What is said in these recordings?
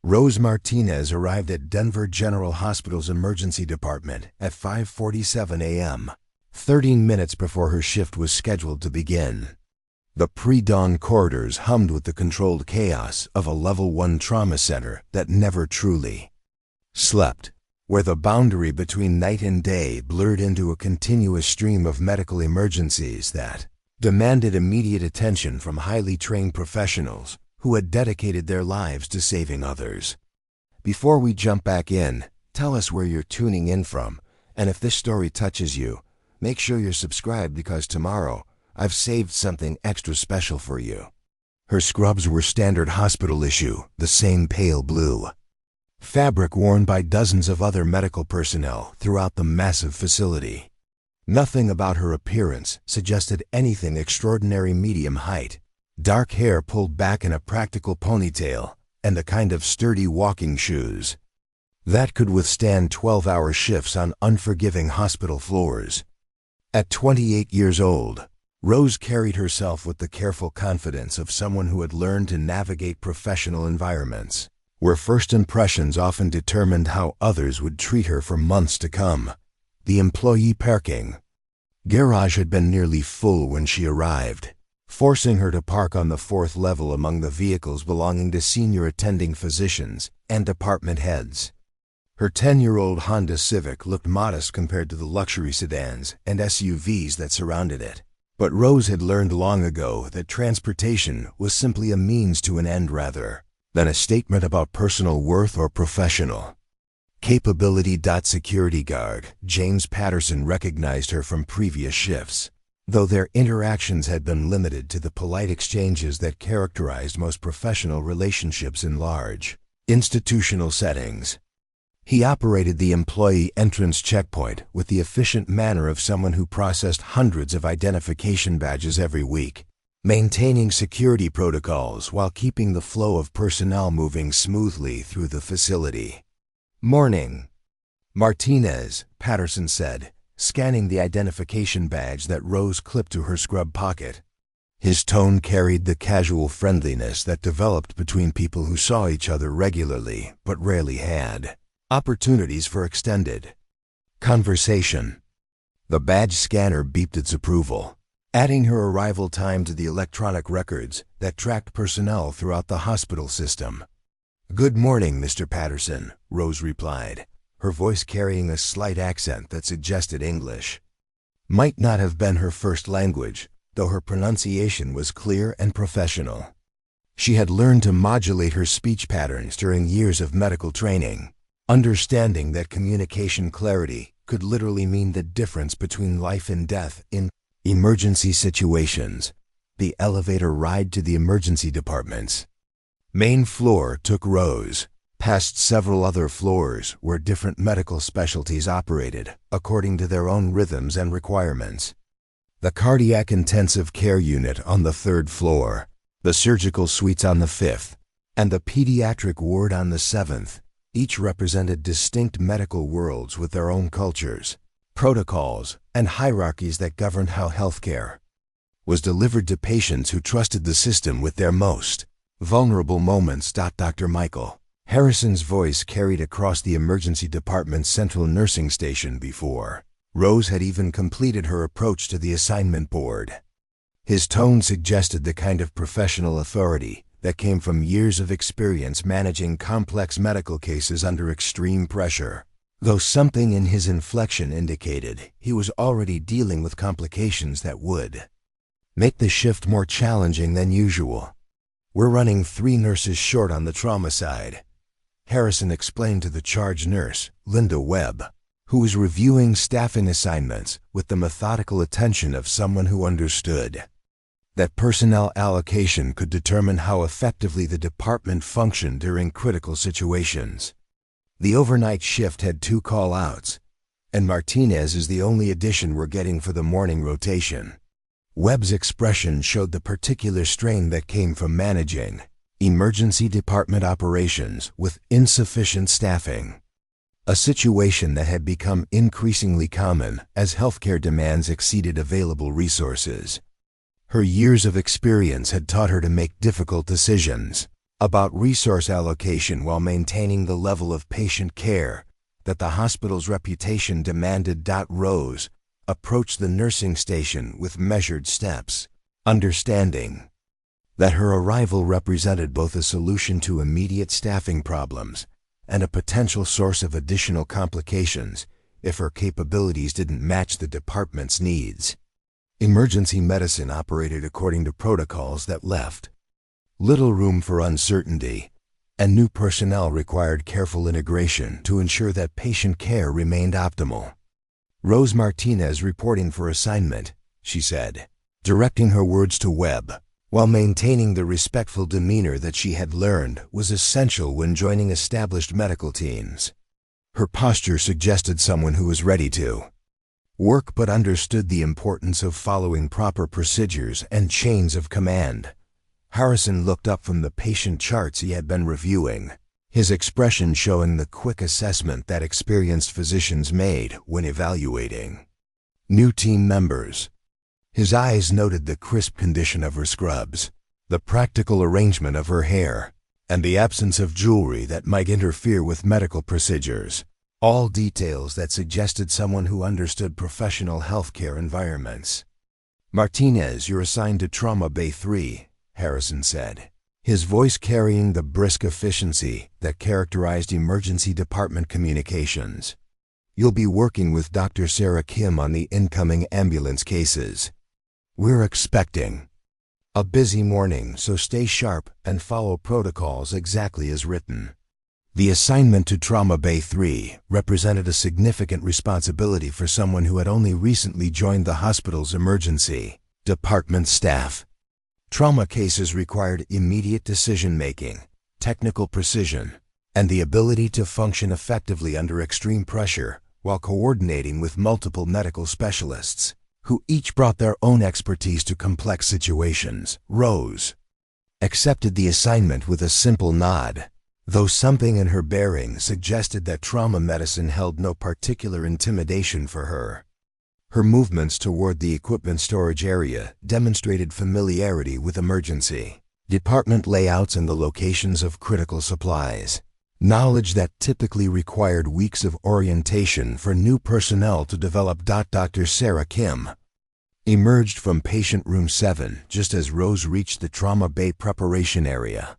Rose Martinez arrived at Denver General Hospital's emergency department at 5:47 a.m., 13 minutes before her shift was scheduled to begin. The pre-dawn corridors hummed with the controlled chaos of a Level 1 trauma center that never truly slept, where the boundary between night and day blurred into a continuous stream of medical emergencies that demanded immediate attention from highly trained professionals who had dedicated their lives to saving others. Before we jump back in, tell us where you're tuning in from, and if this story touches you, make sure you're subscribed because tomorrow I've saved something extra special for you. Her scrubs were standard hospital issue, the same pale blue fabric worn by dozens of other medical personnel throughout the massive facility. Nothing about her appearance suggested anything extraordinary. Medium height, dark hair pulled back in a practical ponytail, and the kind of sturdy walking shoes that could withstand 12-hour shifts on unforgiving hospital floors. At 28 years old, Rose carried herself with the careful confidence of someone who had learned to navigate professional environments, where first impressions often determined how others would treat her for months to come. The employee parking garage had been nearly full when she arrived, forcing her to park on the 4th level among the vehicles belonging to senior attending physicians and department heads. Her 10-year-old Honda Civic looked modest compared to the luxury sedans and SUVs that surrounded it. But Rose had learned long ago that transportation was simply a means to an end rather than a statement about personal worth or professional capability. Security guard James Patterson recognized her from previous shifts, though their interactions had been limited to the polite exchanges that characterized most professional relationships in large institutional settings. He operated the employee entrance checkpoint with the efficient manner of someone who processed hundreds of identification badges every week, maintaining security protocols while keeping the flow of personnel moving smoothly through the facility. "Morning, Martinez," Patterson said, scanning the identification badge that Rose clipped to her scrub pocket. His tone carried the casual friendliness that developed between people who saw each other regularly but rarely had opportunities for extended conversation. The badge scanner beeped its approval, adding her arrival time to the electronic records that tracked personnel throughout the hospital system. "Good morning, Mr. Patterson," Rose replied, her voice carrying a slight accent that suggested English might not have been her first language, though her pronunciation was clear and professional. She had learned to modulate her speech patterns during years of medical training, understanding that communication clarity could literally mean the difference between life and death in emergency situations. The elevator ride to the emergency department's main floor took Rose past several other floors where different medical specialties operated according to their own rhythms and requirements. The cardiac intensive care unit on the 3rd floor, the surgical suites on the 5th, and the pediatric ward on the 7th, each represented distinct medical worlds with their own cultures, protocols, and hierarchies that governed how healthcare was delivered to patients who trusted the system with their most vulnerable moments. Dr. Michael Harrison's voice carried across the emergency department's central nursing station before Rose had even completed her approach to the assignment board. His tone suggested the kind of professional authority that came from years of experience managing complex medical cases under extreme pressure, though something in his inflection indicated he was already dealing with complications that would make the shift more challenging than usual. "We're running 3 nurses short on the trauma side," Harrison explained to the charge nurse, Linda Webb, who was reviewing staffing assignments with the methodical attention of someone who understood that personnel allocation could determine how effectively the department functioned during critical situations. The overnight shift had 2 call-outs, and Martinez is the only addition we're getting for the morning rotation. Webb's expression showed the particular strain that came from managing emergency department operations with insufficient staffing, a situation that had become increasingly common as healthcare demands exceeded available resources. Her years of experience had taught her to make difficult decisions, about resource allocation while maintaining the level of patient care that the hospital's reputation demanded. Rose approached the nursing station with measured steps, understanding that her arrival represented both a solution to immediate staffing problems and a potential source of additional complications if her capabilities didn't match the department's needs. Emergency medicine operated according to protocols that left little room for uncertainty, and new personnel required careful integration to ensure that patient care remained optimal. Rose Martinez reporting for assignment, she said, directing her words to Webb, while maintaining the respectful demeanor that she had learned was essential when joining established medical teams. Her posture suggested someone who was ready to work but understood the importance of following proper procedures and chains of command. Harrison looked up from the patient charts he had been reviewing, his expression showing the quick assessment that experienced physicians made when evaluating new team members. His eyes noted the crisp condition of her scrubs, the practical arrangement of her hair, and the absence of jewelry that might interfere with medical procedures, all details that suggested someone who understood professional healthcare environments. "Martinez, you're assigned to Trauma Bay 3, Harrison said, his voice carrying the brisk efficiency that characterized emergency department communications. "You'll be working with Dr. Sarah Kim on the incoming ambulance cases. We're expecting a busy morning, so stay sharp and follow protocols exactly as written." The assignment to Trauma Bay 3 represented a significant responsibility for someone who had only recently joined the hospital's emergency department staff. Trauma cases required immediate decision-making, technical precision, and the ability to function effectively under extreme pressure while coordinating with multiple medical specialists, who each brought their own expertise to complex situations. Rose accepted the assignment with a simple nod, though something in her bearing suggested that trauma medicine held no particular intimidation for her. Her movements toward the equipment storage area demonstrated familiarity with emergency department layouts and the locations of critical supplies, knowledge that typically required weeks of orientation for new personnel to develop. Dr. Sarah Kim emerged from patient room 7 just as Rose reached the Trauma Bay preparation area.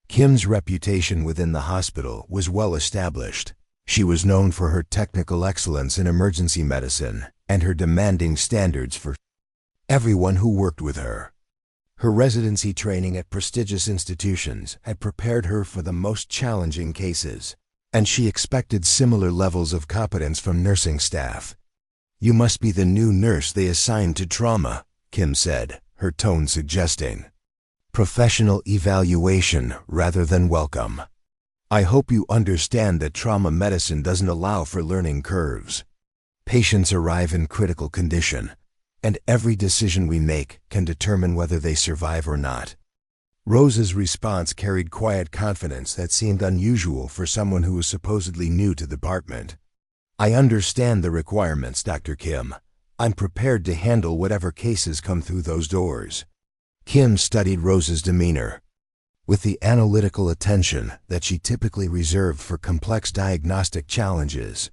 Kim's reputation within the hospital was well established. She was known for her technical excellence in emergency medicine and her demanding standards for everyone who worked with her. Her residency training at prestigious institutions had prepared her for the most challenging cases, and she expected similar levels of competence from nursing staff. "You must be the new nurse they assigned to trauma," Kim said, her tone suggesting professional evaluation rather than welcome. "I hope you understand that trauma medicine doesn't allow for learning curves. Patients arrive in critical condition, and every decision we make can determine whether they survive or not." Rose's response carried quiet confidence that seemed unusual for someone who was supposedly new to the department. "I understand the requirements, Dr. Kim. I'm prepared to handle whatever cases come through those doors." Kim studied Rose's demeanor with the analytical attention that she typically reserved for complex diagnostic challenges.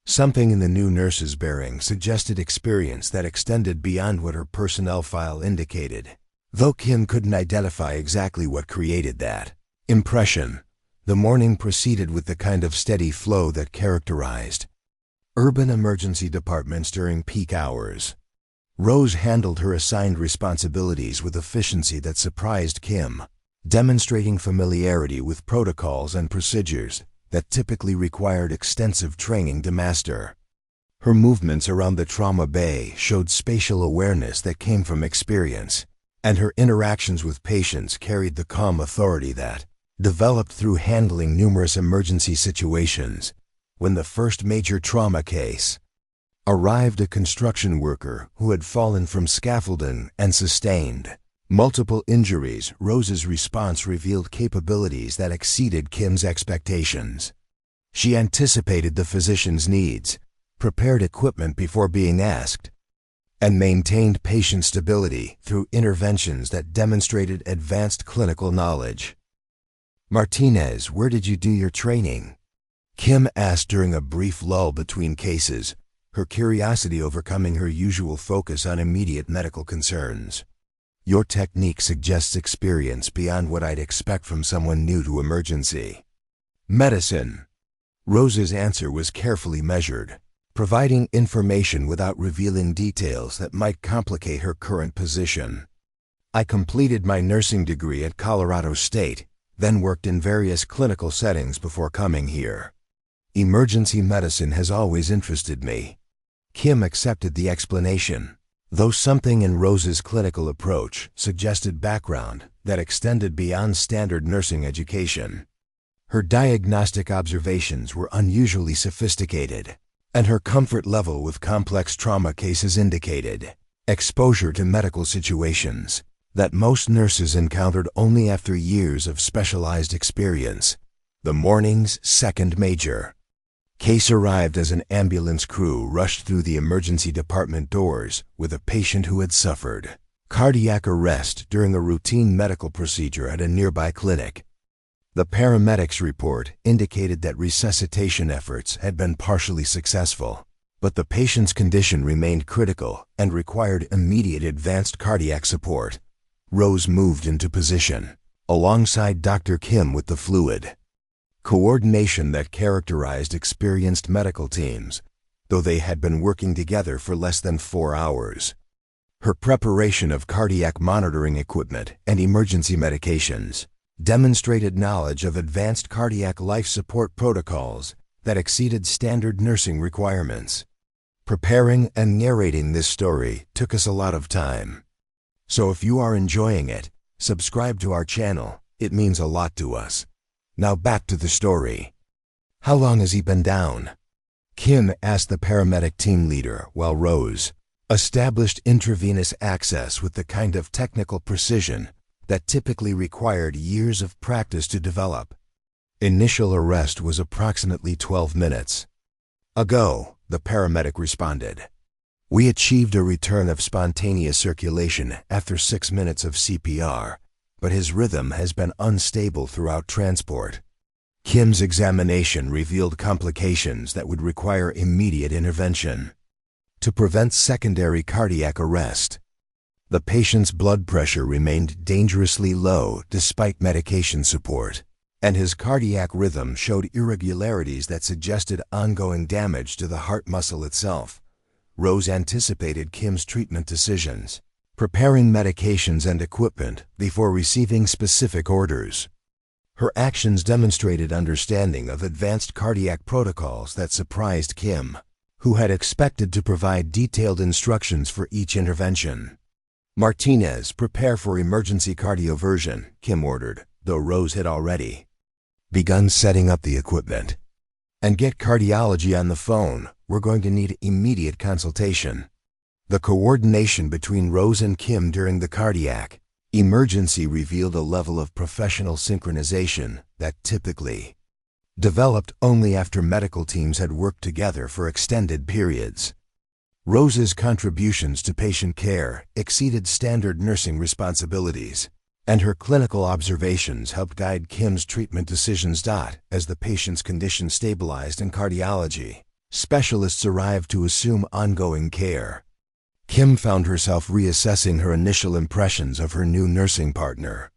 Something in the new nurse's bearing suggested experience that extended beyond what her personnel file indicated, though Kim couldn't identify exactly what created that impression. The morning proceeded with the kind of steady flow that characterized urban emergency departments during peak hours. Rose handled her assigned responsibilities with efficiency that surprised Kim, demonstrating familiarity with protocols and procedures that typically required extensive training to master. Her movements around the trauma bay showed spatial awareness that came from experience, and her interactions with patients carried the calm authority that developed through handling numerous emergency situations. When the first major trauma case arrived, a construction worker who had fallen from scaffolding and sustained multiple injuries, Rose's response revealed capabilities that exceeded Kim's expectations. She anticipated the physician's needs, prepared equipment before being asked, and maintained patient stability through interventions that demonstrated advanced clinical knowledge. "Martinez, where did you do your training?" Kim asked during a brief lull between cases, her curiosity overcoming her usual focus on immediate medical concerns. "Your technique suggests experience beyond what I'd expect from someone new to emergency medicine." Rose's answer was carefully measured, providing information without revealing details that might complicate her current position. "I completed my nursing degree at Colorado State, then worked in various clinical settings before coming here. Emergency medicine has always interested me." Kim accepted the explanation, though something in Rose's clinical approach suggested background that extended beyond standard nursing education. Her diagnostic observations were unusually sophisticated, and her comfort level with complex trauma cases indicated exposure to medical situations that most nurses encountered only after years of specialized experience. The morning's second major case arrived as an ambulance crew rushed through the emergency department doors with a patient who had suffered cardiac arrest during a routine medical procedure at a nearby clinic. The paramedics' report indicated that resuscitation efforts had been partially successful, but the patient's condition remained critical and required immediate advanced cardiac support. Rose moved into position, alongside Dr. Kim with the fluid coordination that characterized experienced medical teams, though they had been working together for less than 4 hours. Her preparation of cardiac monitoring equipment and emergency medications demonstrated knowledge of advanced cardiac life support protocols that exceeded standard nursing requirements. Preparing and narrating this story took us a lot of time. So if you are enjoying it, subscribe to our channel. It means a lot to us. Now back to the story. "How long has he been down?" Kim asked the paramedic team leader while Rose established intravenous access with the kind of technical precision that typically required years of practice to develop. "Initial arrest was approximately 12 minutes ago," the paramedic responded. "We achieved a return of spontaneous circulation after 6 minutes of CPR, but his rhythm has been unstable throughout transport." Kim's examination revealed complications that would require immediate intervention to prevent secondary cardiac arrest. The patient's blood pressure remained dangerously low despite medication support, and his cardiac rhythm showed irregularities that suggested ongoing damage to the heart muscle itself. Rose anticipated Kim's treatment decisions, preparing medications and equipment before receiving specific orders. Her actions demonstrated understanding of advanced cardiac protocols that surprised Kim, who had expected to provide detailed instructions for each intervention. "Martinez, prepare for emergency cardioversion," Kim ordered, though Rose had already begun setting up the equipment. "And get cardiology on the phone. We're going to need immediate consultation." The coordination between Rose and Kim during the cardiac emergency revealed a level of professional synchronization that typically developed only after medical teams had worked together for extended periods. Rose's contributions to patient care exceeded standard nursing responsibilities, and her clinical observations helped guide Kim's treatment decisions. As the patient's condition stabilized in cardiology, specialists arrived to assume ongoing care. Kim found herself reassessing her initial impressions of her new nursing partner.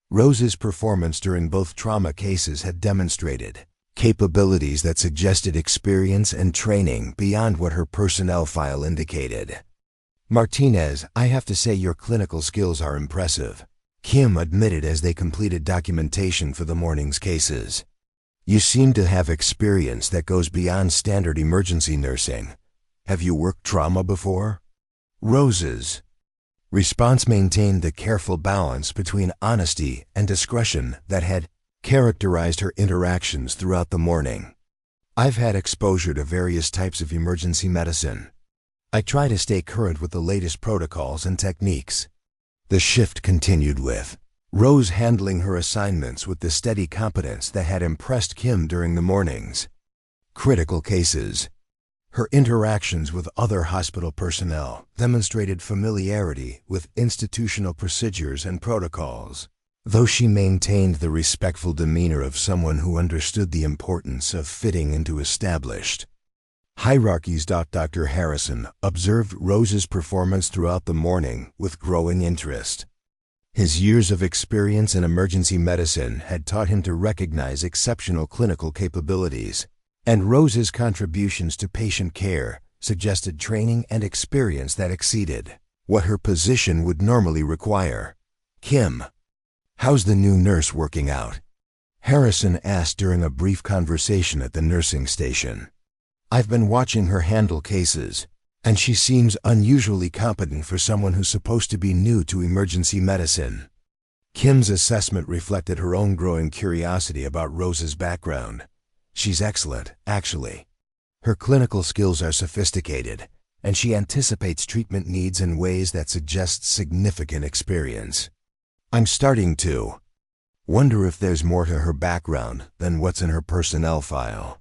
Rose's performance during both trauma cases had demonstrated capabilities that suggested experience and training beyond what her personnel file indicated. "Martinez, I have to say your clinical skills are impressive," Kim admitted as they completed documentation for the morning's cases. "You seem to have experience that goes beyond standard emergency nursing. Have you worked trauma before?" Rose's response maintained the careful balance between honesty and discretion that had characterized her interactions throughout the morning. "I've had exposure to various types of emergency medicine. I try to stay current with the latest protocols and techniques." The shift continued with Rose handling her assignments with the steady competence that had impressed Kim during the mornings. Critical cases. Her interactions with other hospital personnel demonstrated familiarity with institutional procedures and protocols. though she maintained the respectful demeanor of someone who understood the importance of fitting into established hierarchies. Dr. Harrison observed Rose's performance throughout the morning with growing interest. His years of experience in emergency medicine had taught him to recognize exceptional clinical capabilities, and Rose's contributions to patient care suggested training and experience that exceeded what her position would normally require. "Kim, how's the new nurse working out?" Harrison asked during a brief conversation at the nursing station. "I've been watching her handle cases, and she seems unusually competent for someone who's supposed to be new to emergency medicine." Kim's assessment reflected her own growing curiosity about Rose's background. "She's excellent, actually. Her clinical skills are sophisticated, and she anticipates treatment needs in ways that suggest significant experience. I'm starting to wonder if there's more to her background than what's in her personnel file."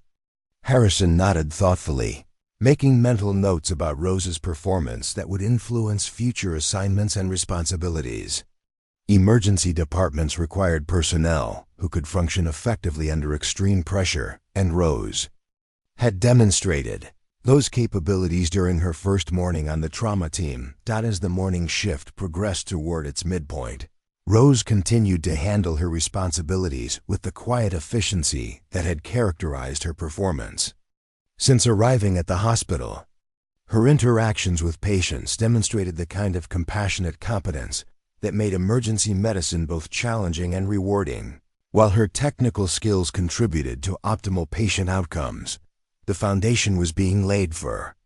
Harrison nodded thoughtfully, making mental notes about Rose's performance that would influence future assignments and responsibilities. Emergency departments required personnel who could function effectively under extreme pressure, and Rose had demonstrated those capabilities during her first morning on the trauma team. As the morning shift progressed toward its midpoint, Rose continued to handle her responsibilities with the quiet efficiency that had characterized her performance. Since arriving at the hospital, her interactions with patients demonstrated the kind of compassionate competence that made emergency medicine both challenging and rewarding. While her technical skills contributed to optimal patient outcomes, the foundation was being laid for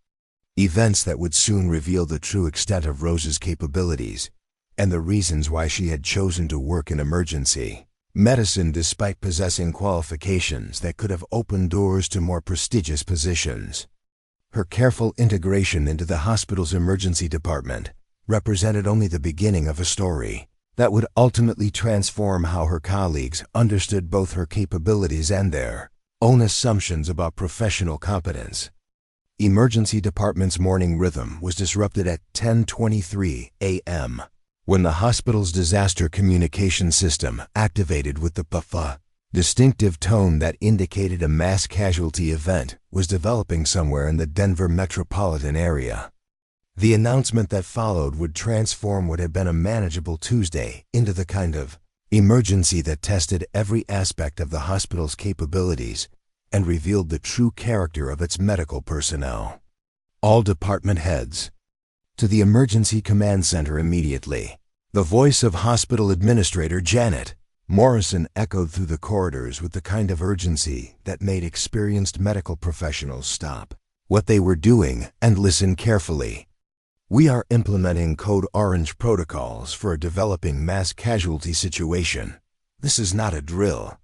events that would soon reveal the true extent of Rose's capabilities and the reasons why she had chosen to work in emergency medicine despite possessing qualifications that could have opened doors to more prestigious positions. Her careful integration into the hospital's emergency department represented only the beginning of a story that would ultimately transform how her colleagues understood both her capabilities and their own assumptions about professional competence. Emergency department's morning rhythm was disrupted at 10:23 a.m. when the hospital's disaster communication system activated with the PFA distinctive tone that indicated a mass casualty event was developing somewhere in the Denver metropolitan area. The announcement that followed would transform what had been a manageable Tuesday into the kind of emergency that tested every aspect of the hospital's capabilities and revealed the true character of its medical personnel. "All department heads to the emergency command center immediately." The voice of hospital administrator Janet Morrison echoed through the corridors with the kind of urgency that made experienced medical professionals stop what they were doing and listen carefully. "We are implementing Code Orange protocols for a developing mass casualty situation. This is not a drill."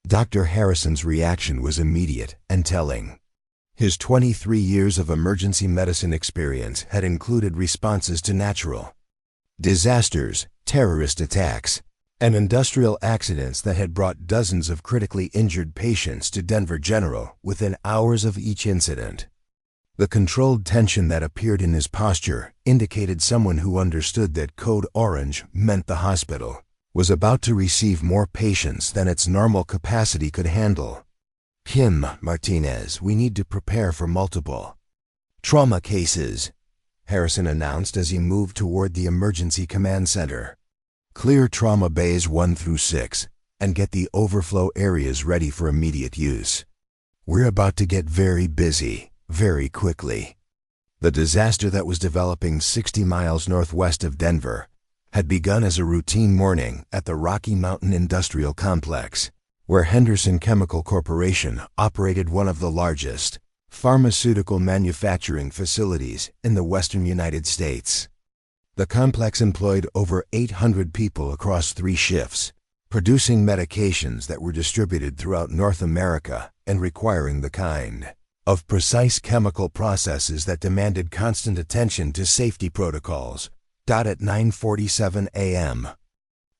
Dr. Harrison's reaction was immediate and telling. His 23 years of emergency medicine experience had included responses to natural disasters, terrorist attacks, and industrial accidents that had brought dozens of critically injured patients to Denver General within hours of each incident. The controlled tension that appeared in his posture indicated someone who understood that Code Orange meant the hospital was about to receive more patients than its normal capacity could handle. "Kim Martinez, we need to prepare for multiple trauma cases," Harrison announced as he moved toward the emergency command center. "Clear trauma bays 1 through 6 and get the overflow areas ready for immediate use. We're about to get very busy, very quickly." The disaster that was developing 60 miles northwest of Denver had begun as a routine morning at the Rocky Mountain Industrial Complex, where Henderson Chemical Corporation operated one of the largest pharmaceutical manufacturing facilities in the western United States. The complex employed over 800 people across 3 shifts, producing medications that were distributed throughout North America and requiring the kind of precise chemical processes that demanded constant attention to safety protocols. At 9:47 a.m.,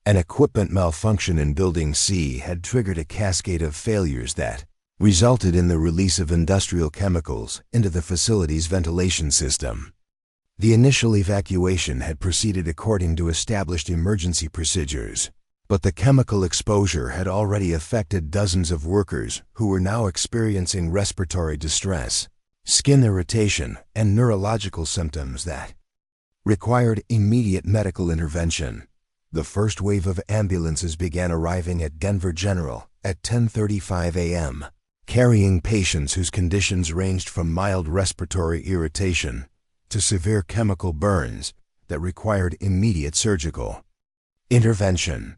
an equipment malfunction in Building C had triggered a cascade of failures that resulted in the release of industrial chemicals into the facility's ventilation system. The initial evacuation had proceeded according to established emergency procedures, But the chemical exposure had already affected dozens of workers who were now experiencing respiratory distress, skin irritation, and neurological symptoms that required immediate medical intervention. The first wave of ambulances began arriving at Denver General at 10:35 a.m., carrying patients whose conditions ranged from mild respiratory irritation to severe chemical burns that required immediate surgical intervention.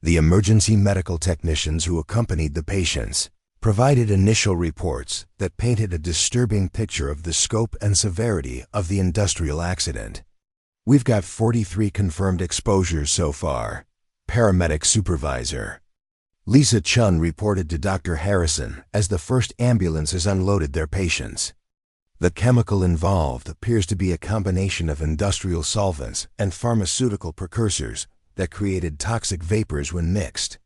The emergency medical technicians who accompanied the patients provided initial reports that painted a disturbing picture of the scope and severity of the industrial accident. "We've got 43 confirmed exposures so far," paramedic supervisor Lisa Chun reported to Dr. Harrison as the first ambulances unloaded their patients. "The chemical involved appears to be a combination of industrial solvents and pharmaceutical precursors that created toxic vapors when mixed.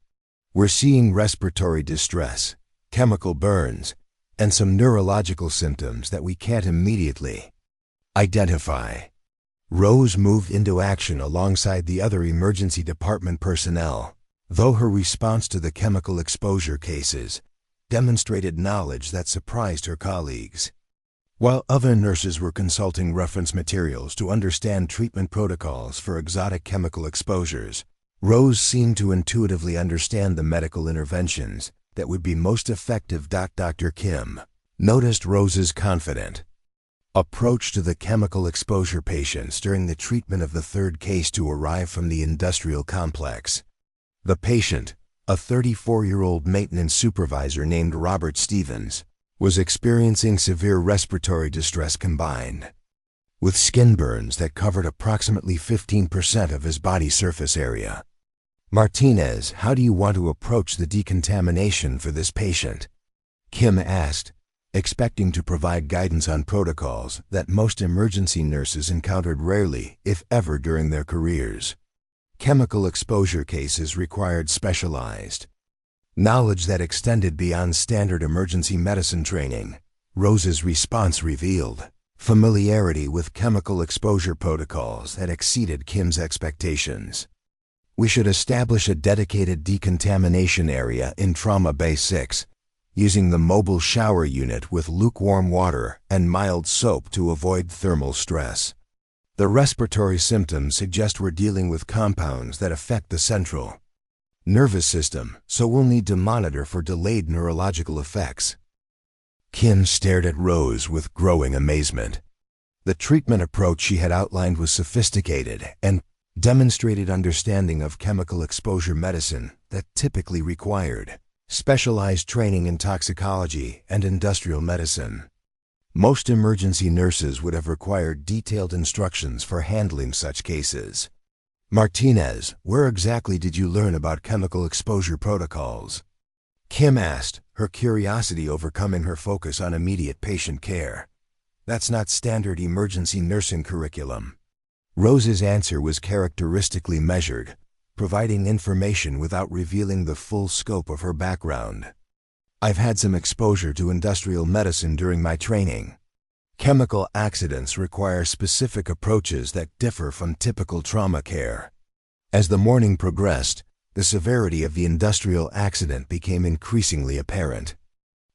We're seeing respiratory distress, chemical burns, and some neurological symptoms that we can't immediately identify." Rose moved into action alongside the other emergency department personnel, though her response to the chemical exposure cases demonstrated knowledge that surprised her colleagues. While other nurses were consulting reference materials to understand treatment protocols for exotic chemical exposures, Rose seemed to intuitively understand the medical interventions that would be most effective. Dr. Kim noticed Rose's confident approach to the chemical exposure patients during the treatment of the third case to arrive from the industrial complex. The patient, a 34-year-old maintenance supervisor named Robert Stevens, was experiencing severe respiratory distress combined with skin burns that covered approximately 15% of his body surface area. "Martinez, how do you want to approach the decontamination for this patient?" Kim asked, expecting to provide guidance on protocols that most emergency nurses encountered rarely, if ever, during their careers. Chemical exposure cases required specialized knowledge that extended beyond standard emergency medicine training. Rose's response revealed familiarity with chemical exposure protocols that exceeded Kim's expectations. "We should establish a dedicated decontamination area in Trauma Bay 6, using the mobile shower unit with lukewarm water and mild soap to avoid thermal stress. The respiratory symptoms suggest we're dealing with compounds that affect the central nervous system, so we'll need to monitor for delayed neurological effects." Kim stared at Rose with growing amazement. The treatment approach she had outlined was sophisticated and demonstrated understanding of chemical exposure medicine that typically required specialized training in toxicology and industrial medicine. Most emergency nurses would have required detailed instructions for handling such cases. "Martinez, where exactly did you learn about chemical exposure protocols?" Kim asked, her curiosity overcoming her focus on immediate patient care. "That's not standard emergency nursing curriculum." Rose's answer was characteristically measured, providing information without revealing the full scope of her background. "I've had some exposure to industrial medicine during my training. Chemical accidents require specific approaches that differ from typical trauma care." As the morning progressed, the severity of the industrial accident became increasingly apparent.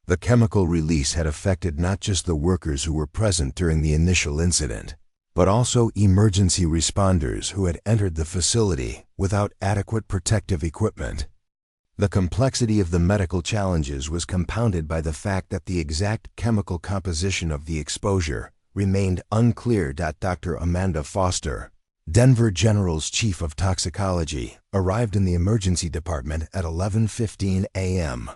The chemical release had affected not just the workers who were present during the initial incident, but also emergency responders who had entered the facility without adequate protective equipment. The complexity of the medical challenges was compounded by the fact that the exact chemical composition of the exposure remained unclear. Dr. Amanda Foster, Denver General's chief of toxicology, arrived in the emergency department at 11:15 a.m.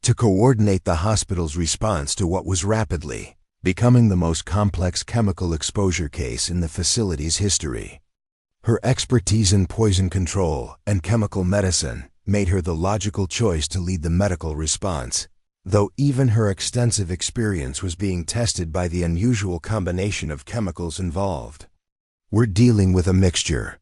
to coordinate the hospital's response to what was rapidly becoming the most complex chemical exposure case in the facility's history. Her expertise in poison control and chemical medicine made her the logical choice to lead the medical response, though even her extensive experience was being tested by the unusual combination of chemicals involved. "We're dealing with a mixture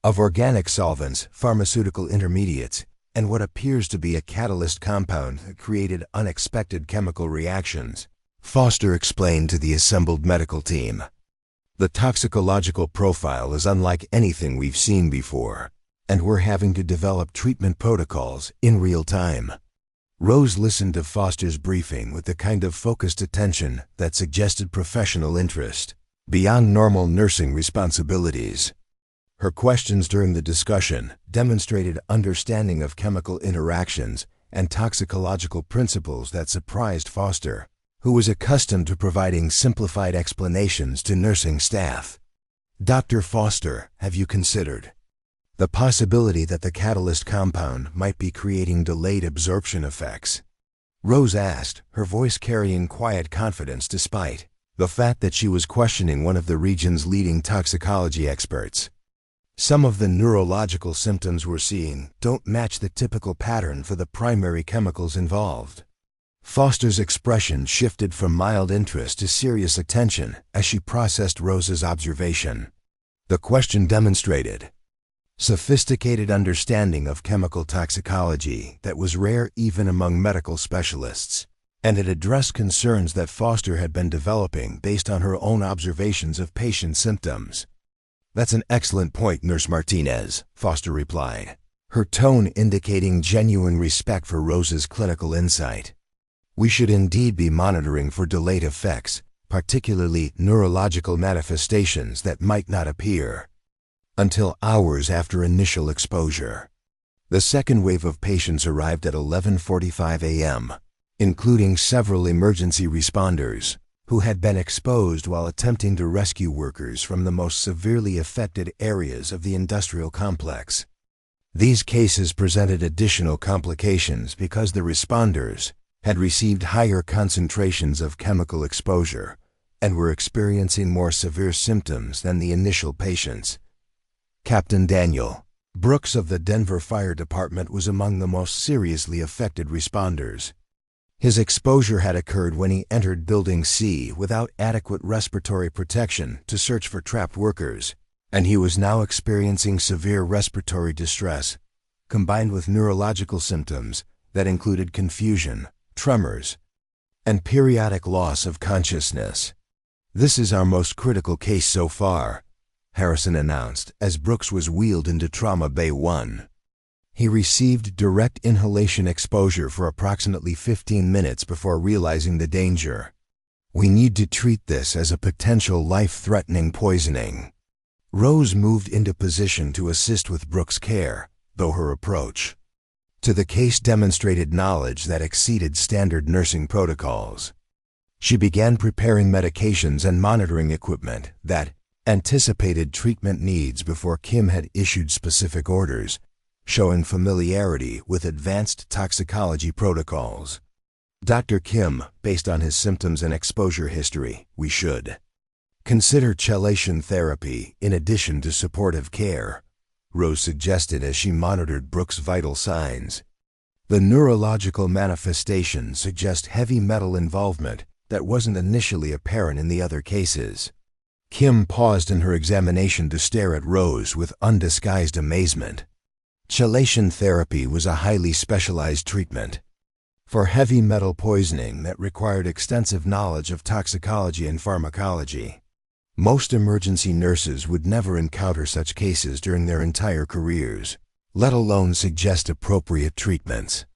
of organic solvents, pharmaceutical intermediates, and what appears to be a catalyst compound that created unexpected chemical reactions," Foster explained to the assembled medical team. "The toxicological profile is unlike anything we've seen before. and we're having to develop treatment protocols in real time. Rose listened to Foster's briefing with the kind of focused attention that suggested professional interest, beyond normal nursing responsibilities. Her questions during the discussion demonstrated understanding of chemical interactions and toxicological principles that surprised Foster, who was accustomed to providing simplified explanations to nursing staff. "Dr. Foster, have you considered the possibility that the catalyst compound might be creating delayed absorption effects?" Rose asked, her voice carrying quiet confidence despite the fact that she was questioning one of the region's leading toxicology experts. "Some of the neurological symptoms we're seeing don't match the typical pattern for the primary chemicals involved." Foster's expression shifted from mild interest to serious attention as she processed Rose's observation. The question demonstrated sophisticated understanding of chemical toxicology that was rare even among medical specialists, and it addressed concerns that Foster had been developing based on her own observations of patient symptoms. "That's an excellent point, Nurse Martinez," Foster replied, her tone indicating genuine respect for Rose's clinical insight. "We should indeed be monitoring for delayed effects, particularly neurological manifestations that might not appear until hours after initial exposure." The second wave of patients arrived at 11:45 a.m., including several emergency responders who had been exposed while attempting to rescue workers from the most severely affected areas of the industrial complex. These cases presented additional complications because the responders had received higher concentrations of chemical exposure and were experiencing more severe symptoms than the initial patients. Captain Daniel Brooks of the Denver Fire Department was among the most seriously affected responders. His exposure had occurred when he entered Building C without adequate respiratory protection to search for trapped workers, and he was now experiencing severe respiratory distress, combined with neurological symptoms that included confusion, tremors, and periodic loss of consciousness. "This is our most critical case so far," Harrison announced as Brooks was wheeled into Trauma Bay 1. He received direct inhalation exposure for approximately 15 minutes before realizing the danger. "We need to treat this as a potential life-threatening poisoning." Rose moved into position to assist with Brooks' care, though her approach to the case demonstrated knowledge that exceeded standard nursing protocols. She began preparing medications and monitoring equipment that anticipated treatment needs before Kim had issued specific orders, showing familiarity with advanced toxicology protocols. "Dr. Kim, based on his symptoms and exposure history, we should consider chelation therapy in addition to supportive care," Rose suggested as she monitored Brooks' vital signs. "The neurological manifestations suggest heavy metal involvement that wasn't initially apparent in the other cases." Kim paused in her examination to stare at Rose with undisguised amazement. Chelation therapy was a highly specialized treatment for heavy metal poisoning that required extensive knowledge of toxicology and pharmacology. Most emergency nurses would never encounter such cases during their entire careers, let alone suggest appropriate treatments.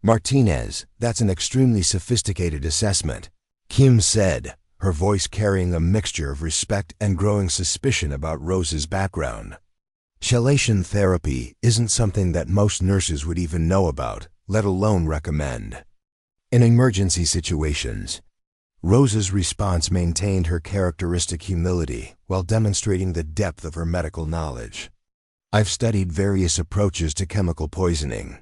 "Martinez, that's an extremely sophisticated assessment," Kim said, her voice carrying a mixture of respect and growing suspicion about Rose's background. "Chelation therapy isn't something that most nurses would even know about, let alone recommend." In emergency situations, Rose's response maintained her characteristic humility while demonstrating the depth of her medical knowledge. "I've studied various approaches to chemical poisoning.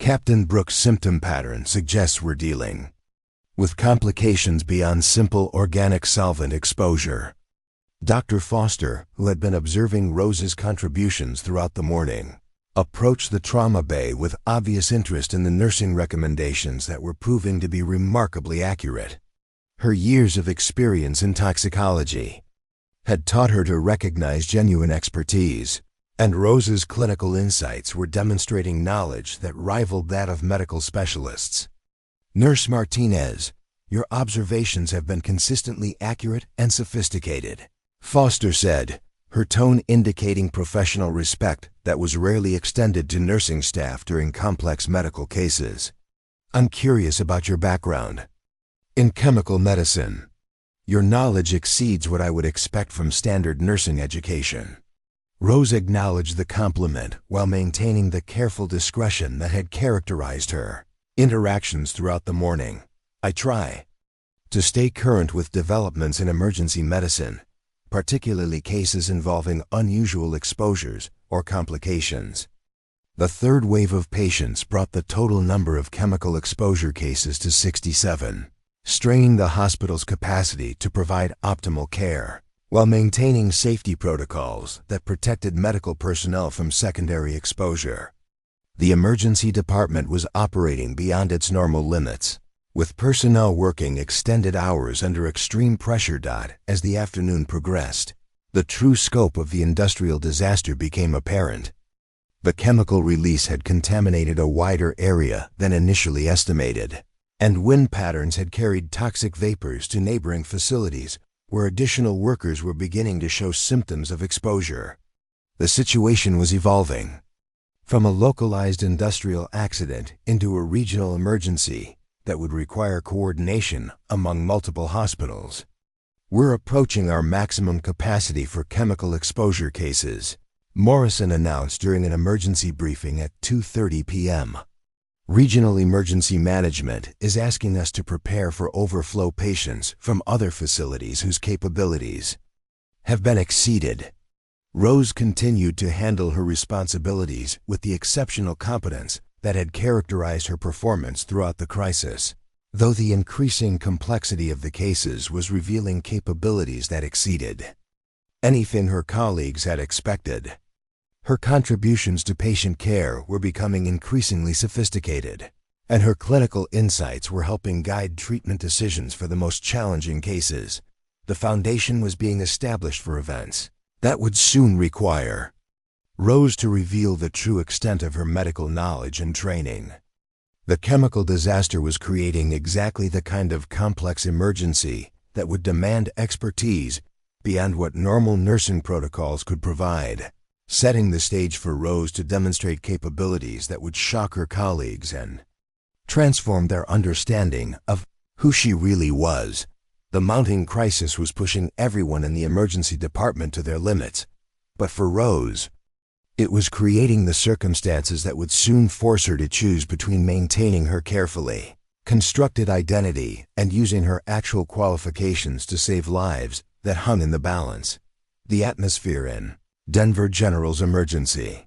Captain Brooks' symptom pattern suggests we're dealing with complications beyond simple organic solvent exposure." Dr. Foster, who had been observing Rose's contributions throughout the morning, approached the trauma bay with obvious interest in the nursing recommendations that were proving to be remarkably accurate. Her years of experience in toxicology had taught her to recognize genuine expertise, and Rose's clinical insights were demonstrating knowledge that rivaled that of medical specialists. "Nurse Martinez, your observations have been consistently accurate and sophisticated," Foster said, her tone indicating professional respect that was rarely extended to nursing staff during complex medical cases. "I'm curious about your background. In chemical medicine, your knowledge exceeds what I would expect from standard nursing education." Rose acknowledged the compliment while maintaining the careful discretion that had characterized her interactions throughout the morning. "I try to stay current with developments in emergency medicine, particularly cases involving unusual exposures or complications." The third wave of patients brought the total number of chemical exposure cases to 67, straining the hospital's capacity to provide optimal care, while maintaining safety protocols that protected medical personnel from secondary exposure. The emergency department was operating beyond its normal limits, with personnel working extended hours under extreme pressure. As the afternoon progressed, the true scope of the industrial disaster became apparent. The chemical release had contaminated a wider area than initially estimated, and wind patterns had carried toxic vapors to neighboring facilities where additional workers were beginning to show symptoms of exposure. The situation was evolving from a localized industrial accident into a regional emergency that would require coordination among multiple hospitals. "We're approaching our maximum capacity for chemical exposure cases," Morrison announced during an emergency briefing at 2:30 p.m. "Regional emergency management is asking us to prepare for overflow patients from other facilities whose capabilities have been exceeded." Rose continued to handle her responsibilities with the exceptional competence that had characterized her performance throughout the crisis, though the increasing complexity of the cases was revealing capabilities that exceeded anything her colleagues had expected. Her contributions to patient care were becoming increasingly sophisticated, and her clinical insights were helping guide treatment decisions for the most challenging cases. The foundation was being established for events that would soon require Rose to reveal the true extent of her medical knowledge and training. The chemical disaster was creating exactly the kind of complex emergency that would demand expertise beyond what normal nursing protocols could provide, setting the stage for Rose to demonstrate capabilities that would shock her colleagues and transform their understanding of who she really was. The mounting crisis was pushing everyone in the emergency department to their limits, but for Rose, it was creating the circumstances that would soon force her to choose between maintaining her carefully constructed identity and using her actual qualifications to save lives that hung in the balance. The atmosphere in Denver General's emergency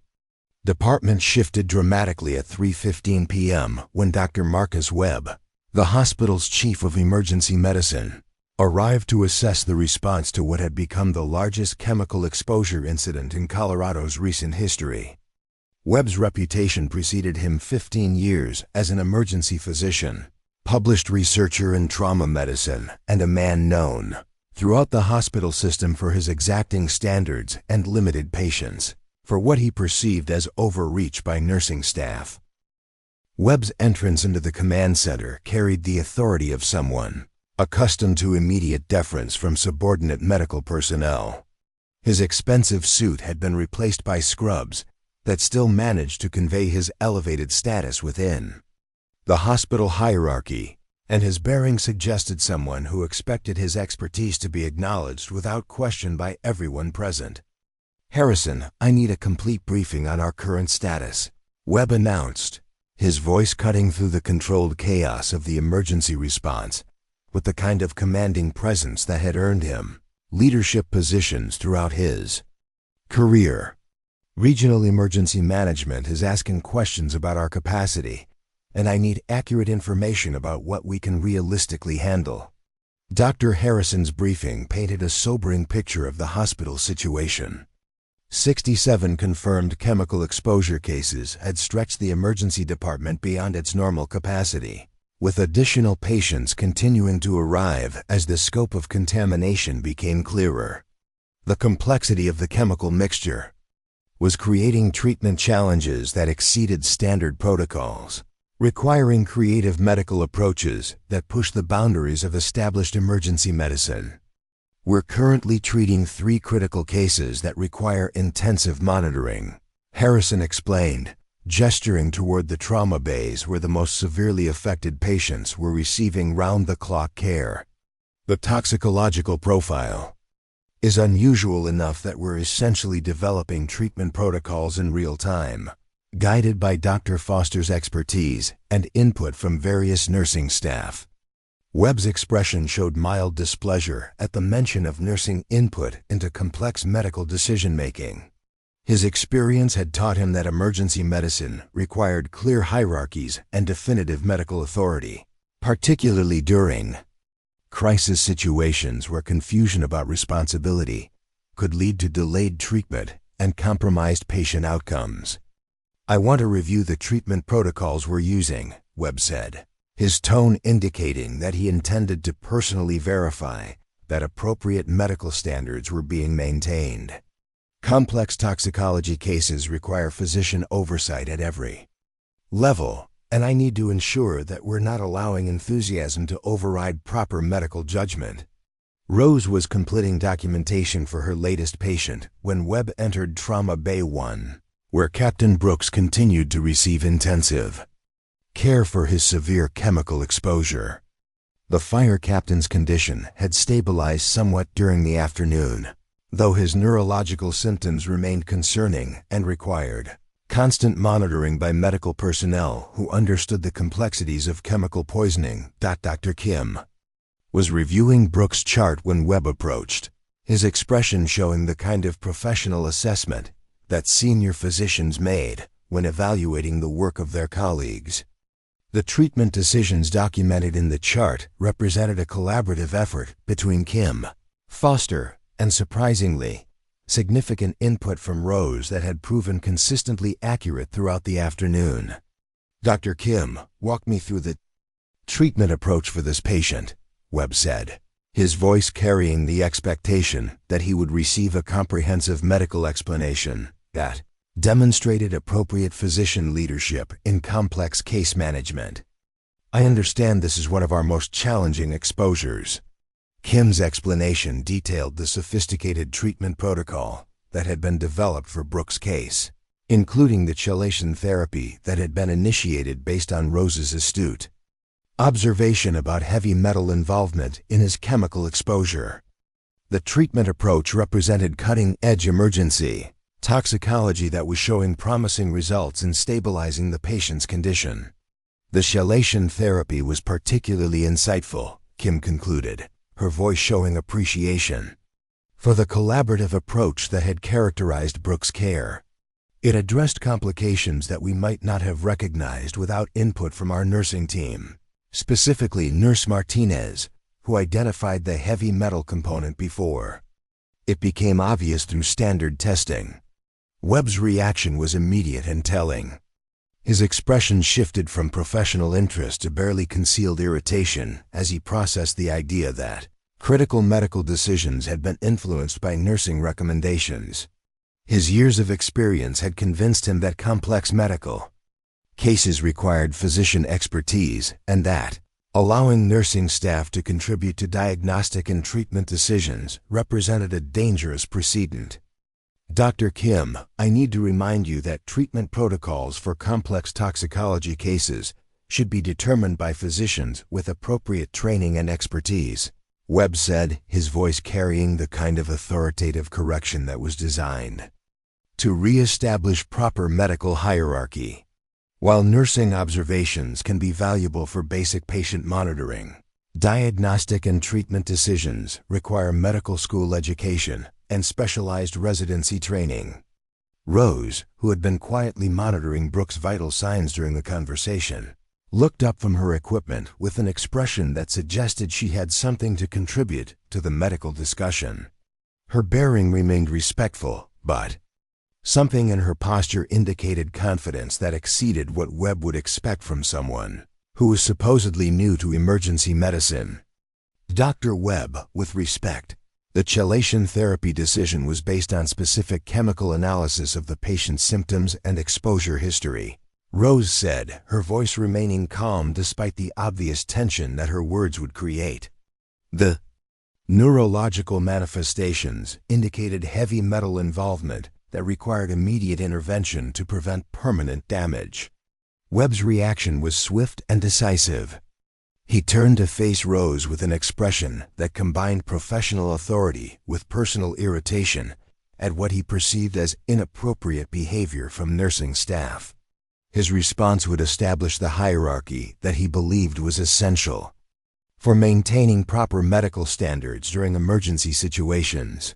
department shifted dramatically at 3:15 p.m. when Dr. Marcus Webb, the hospital's chief of emergency medicine, arrived to assess the response to what had become the largest chemical exposure incident in Colorado's recent history. Webb's reputation preceded him 15 years as an emergency physician, published researcher in trauma medicine, and a man known throughout the hospital system for his exacting standards and limited patience, for what he perceived as overreach by nursing staff. Webb's entrance into the command center carried the authority of someone accustomed to immediate deference from subordinate medical personnel. His expensive suit had been replaced by scrubs that still managed to convey his elevated status within the hospital hierarchy, and his bearing suggested someone who expected his expertise to be acknowledged without question by everyone present. "Harrison, I need a complete briefing on our current status," Webb announced, his voice cutting through the controlled chaos of the emergency response with the kind of commanding presence that had earned him leadership positions throughout his career. "Regional emergency management is asking questions about our capacity, and I need accurate information about what we can realistically handle." Dr. Harrison's briefing painted a sobering picture of the hospital situation. 67 confirmed chemical exposure cases had stretched the emergency department beyond its normal capacity, with additional patients continuing to arrive as the scope of contamination became clearer. The complexity of the chemical mixture was creating treatment challenges that exceeded standard protocols, requiring creative medical approaches that pushed the boundaries of established emergency medicine. We're currently treating 3 critical cases that require intensive monitoring, Harrison explained, gesturing toward the trauma bays where the most severely affected patients were receiving round-the-clock care. The toxicological profile is unusual enough that we're essentially developing treatment protocols in real time, guided by Dr. Foster's expertise and input from various nursing staff. Webb's expression showed mild displeasure at the mention of nursing input into complex medical decision-making. His experience had taught him that emergency medicine required clear hierarchies and definitive medical authority, particularly during crisis situations where confusion about responsibility could lead to delayed treatment and compromised patient outcomes. "I want to review the treatment protocols we're using," Webb said, his tone indicating that he intended to personally verify that appropriate medical standards were being maintained. Complex toxicology cases require physician oversight at every level, and I need to ensure that we're not allowing enthusiasm to override proper medical judgment. Rose was completing documentation for her latest patient when Webb entered Trauma Bay 1, where Captain Brooks continued to receive intensive care for his severe chemical exposure. The fire captain's condition had stabilized somewhat during the afternoon, though his neurological symptoms remained concerning and required constant monitoring by medical personnel who understood the complexities of chemical poisoning. Dr. Kim was reviewing Brooks' chart when Webb approached, his expression showing the kind of professional assessment that senior physicians made when evaluating the work of their colleagues. The treatment decisions documented in the chart represented a collaborative effort between Kim, Foster, and surprisingly, significant input from Rose that had proven consistently accurate throughout the afternoon. "Dr. Kim walked me through the treatment approach for this patient," Webb said, his voice carrying the expectation that he would receive a comprehensive medical explanation that demonstrated appropriate physician leadership in complex case management. "I understand this is one of our most challenging exposures." Kim's explanation detailed the sophisticated treatment protocol that had been developed for Brooks' case, including the chelation therapy that had been initiated based on Rose's astute observation about heavy metal involvement in his chemical exposure. The treatment approach represented cutting-edge emergency toxicology that was showing promising results in stabilizing the patient's condition. "The chelation therapy was particularly insightful," Kim concluded, her voice showing appreciation for the collaborative approach that had characterized Brooks' care. "It addressed complications that we might not have recognized without input from our nursing team, specifically Nurse Martinez, who identified the heavy metal component before it became obvious through standard testing." Webb's reaction was immediate and telling. His expression shifted from professional interest to barely concealed irritation as he processed the idea that critical medical decisions had been influenced by nursing recommendations. His years of experience had convinced him that complex medical cases required physician expertise and that allowing nursing staff to contribute to diagnostic and treatment decisions represented a dangerous precedent. "Dr. Kim, I need to remind you that treatment protocols for complex toxicology cases should be determined by physicians with appropriate training and expertise," Webb said, his voice carrying the kind of authoritative correction that was designed to re-establish proper medical hierarchy. While nursing observations can be valuable for basic patient monitoring, diagnostic and treatment decisions require medical school education and specialized residency training. Rose, who had been quietly monitoring Brooks' vital signs during the conversation, looked up from her equipment with an expression that suggested she had something to contribute to the medical discussion. Her bearing remained respectful, but something in her posture indicated confidence that exceeded what Webb would expect from someone who was supposedly new to emergency medicine. "Dr. Webb, with respect, the chelation therapy decision was based on specific chemical analysis of the patient's symptoms and exposure history," Rose said, her voice remaining calm despite the obvious tension that her words would create. "The Neurological manifestations indicated heavy metal involvement that required immediate intervention to prevent permanent damage. Webb's reaction was swift and decisive. He turned to face Rose with an expression that combined professional authority with personal irritation at what he perceived as inappropriate behavior from nursing staff. His response would establish the hierarchy that he believed was essential for maintaining proper medical standards during emergency situations.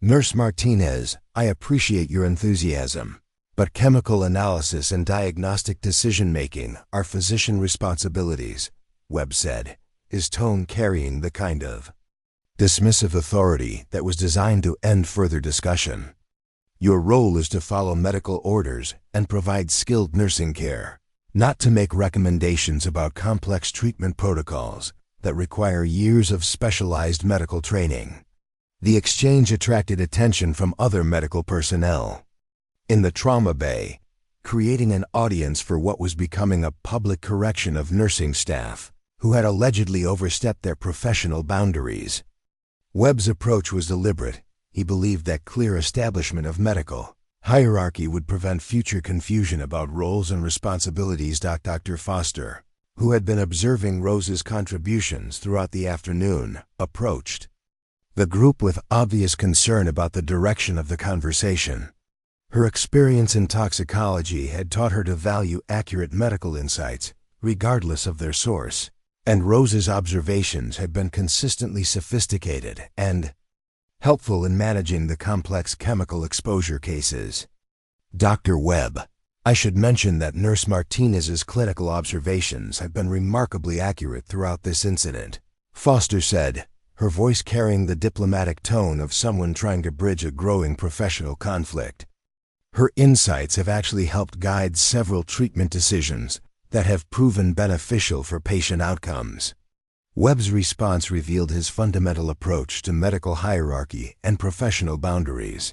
Nurse Martinez, I appreciate your enthusiasm, but chemical analysis and diagnostic decision-making are physician responsibilities, Webb said, his tone carrying the kind of dismissive authority that was designed to end further discussion. Your role is to follow medical orders and provide skilled nursing care, not to make recommendations about complex treatment protocols that require years of specialized medical training. The exchange attracted attention from other medical personnel in the trauma bay, creating an audience for what was becoming a public correction of nursing staff who had allegedly overstepped their professional boundaries. Webb's approach was deliberate. He believed that clear establishment of medical hierarchy would prevent future confusion about roles and responsibilities. Dr. Foster, who had been observing Rose's contributions throughout the afternoon, approached the group with obvious concern about the direction of the conversation. Her experience in toxicology had taught her to value accurate medical insights, regardless of their source, and Rose's observations had been consistently sophisticated and helpful in managing the complex chemical exposure cases. Dr. Webb, I should mention that Nurse Martinez's clinical observations have been remarkably accurate throughout this incident, Foster said, her voice carrying the diplomatic tone of someone trying to bridge a growing professional conflict. Her insights have actually helped guide several treatment decisions that have proven beneficial for patient outcomes. Webb's response revealed his fundamental approach to medical hierarchy and professional boundaries.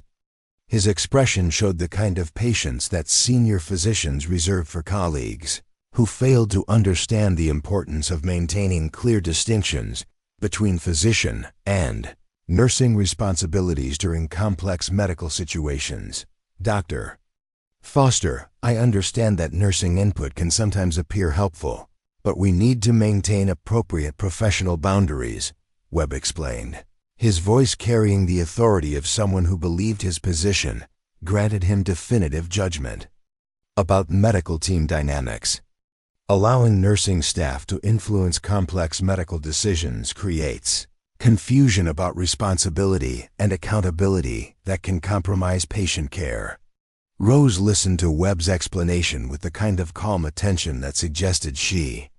His expression showed the kind of patience that senior physicians reserve for colleagues who failed to understand the importance of maintaining clear distinctions between physician and nursing responsibilities during complex medical situations. Dr. Foster, I understand that nursing input can sometimes appear helpful, but we need to maintain appropriate professional boundaries, Webb explained, his voice carrying the authority of someone who believed his position granted him definitive judgment about medical team dynamics. Allowing nursing staff to influence complex medical decisions creates confusion about responsibility and accountability that can compromise patient care. Rose listened to Webb's explanation with the kind of calm attention that suggested she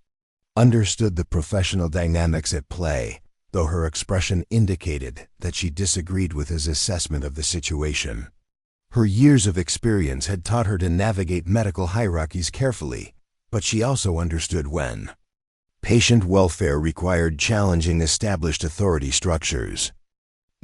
understood the professional dynamics at play, though her expression indicated that she disagreed with his assessment of the situation. Her years of experience had taught her to navigate medical hierarchies carefully, but she also understood when patient welfare required challenging established authority structures.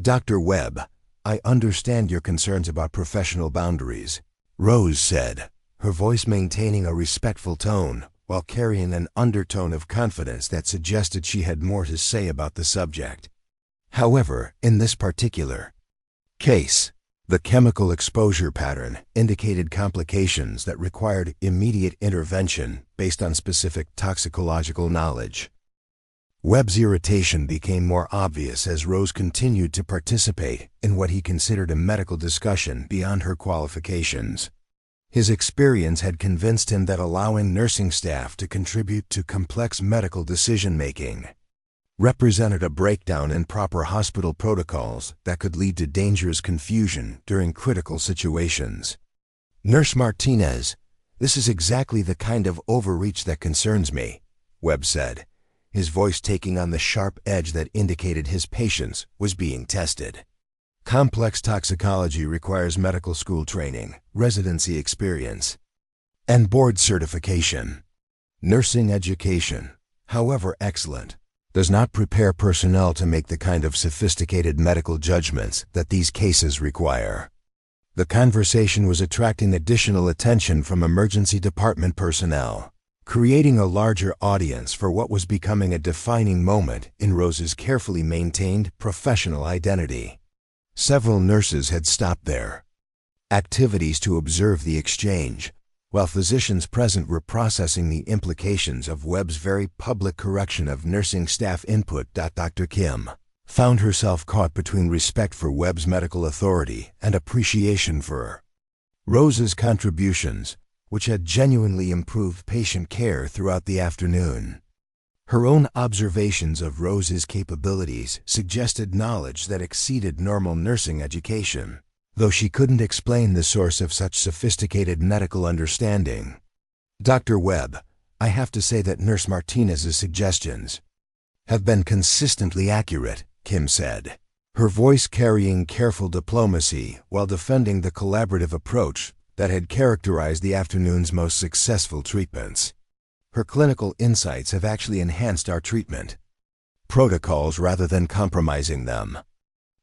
Dr. Webb, I understand your concerns about professional boundaries, Rose said, her voice maintaining a respectful tone while carrying an undertone of confidence that suggested she had more to say about the subject. However, in this particular case, the chemical exposure pattern indicated complications that required immediate intervention based on specific toxicological knowledge. Webb's irritation became more obvious as Rose continued to participate in what he considered a medical discussion beyond her qualifications. His experience had convinced him that allowing nursing staff to contribute to complex medical decision-making represented a breakdown in proper hospital protocols that could lead to dangerous confusion during critical situations. Nurse Martinez, this is exactly the kind of overreach that concerns me, Webb said, his voice taking on the sharp edge that indicated his patience was being tested. Complex toxicology requires medical school training, residency experience, and board certification. Nursing education, however excellent, does not prepare personnel to make the kind of sophisticated medical judgments that these cases require. The conversation was attracting additional attention from emergency department personnel, creating a larger audience for what was becoming a defining moment in Rose's carefully maintained professional identity. Several nurses had stopped their activities to observe the exchange, while physicians present were processing the implications of Webb's very public correction of nursing staff input. Dr. Kim found herself caught between respect for Webb's medical authority and appreciation for Rose's contributions, which had genuinely improved patient care throughout the afternoon. Her own observations of Rose's capabilities suggested knowledge that exceeded normal nursing education, though she couldn't explain the source of such sophisticated medical understanding. Dr. Webb, I have to say that Nurse Martinez's suggestions have been consistently accurate, Kim said, her voice carrying careful diplomacy while defending the collaborative approach that had characterized the afternoon's most successful treatments. Her clinical insights have actually enhanced our treatment protocols rather than compromising them.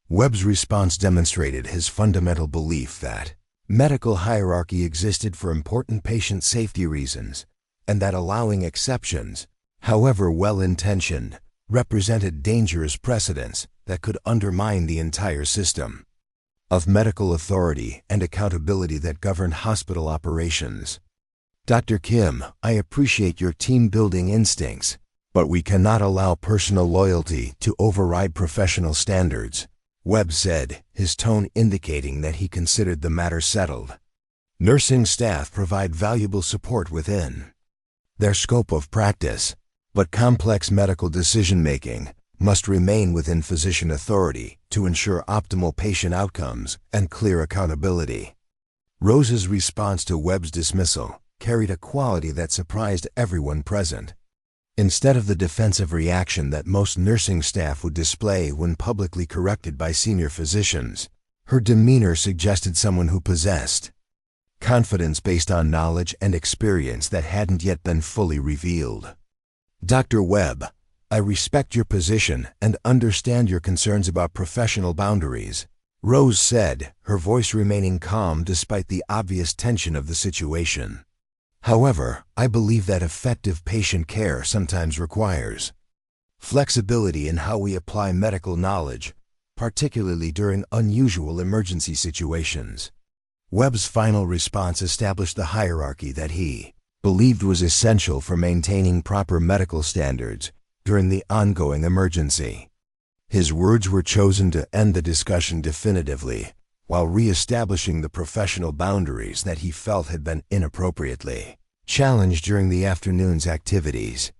Webb's response demonstrated his fundamental belief that medical hierarchy existed for important patient safety reasons, and that allowing exceptions, however well-intentioned, represented dangerous precedents that could undermine the entire system of medical authority and accountability that governed hospital operations. Dr. Kim, I appreciate your team-building instincts, but we cannot allow personal loyalty to override professional standards, Webb said, his tone indicating that he considered the matter settled. Nursing staff provide valuable support within their scope of practice, but complex medical decision-making must remain within physician authority to ensure optimal patient outcomes and clear accountability. Rose's response to Webb's dismissal carried a quality that surprised everyone present. Instead of the defensive reaction that most nursing staff would display when publicly corrected by senior physicians, her demeanor suggested someone who possessed confidence based on knowledge and experience that hadn't yet been fully revealed. Dr. Webb, I respect your position and understand your concerns about professional boundaries, Rose said, her voice remaining calm despite the obvious tension of the situation. However, I believe that effective patient care sometimes requires flexibility in how we apply medical knowledge, particularly during unusual emergency situations. Webb's final response established the hierarchy that he believed was essential for maintaining proper medical standards during the ongoing emergency. His words were chosen to end the discussion definitively, while re-establishing the professional boundaries that he felt had been inappropriately challenged during the afternoon's activities.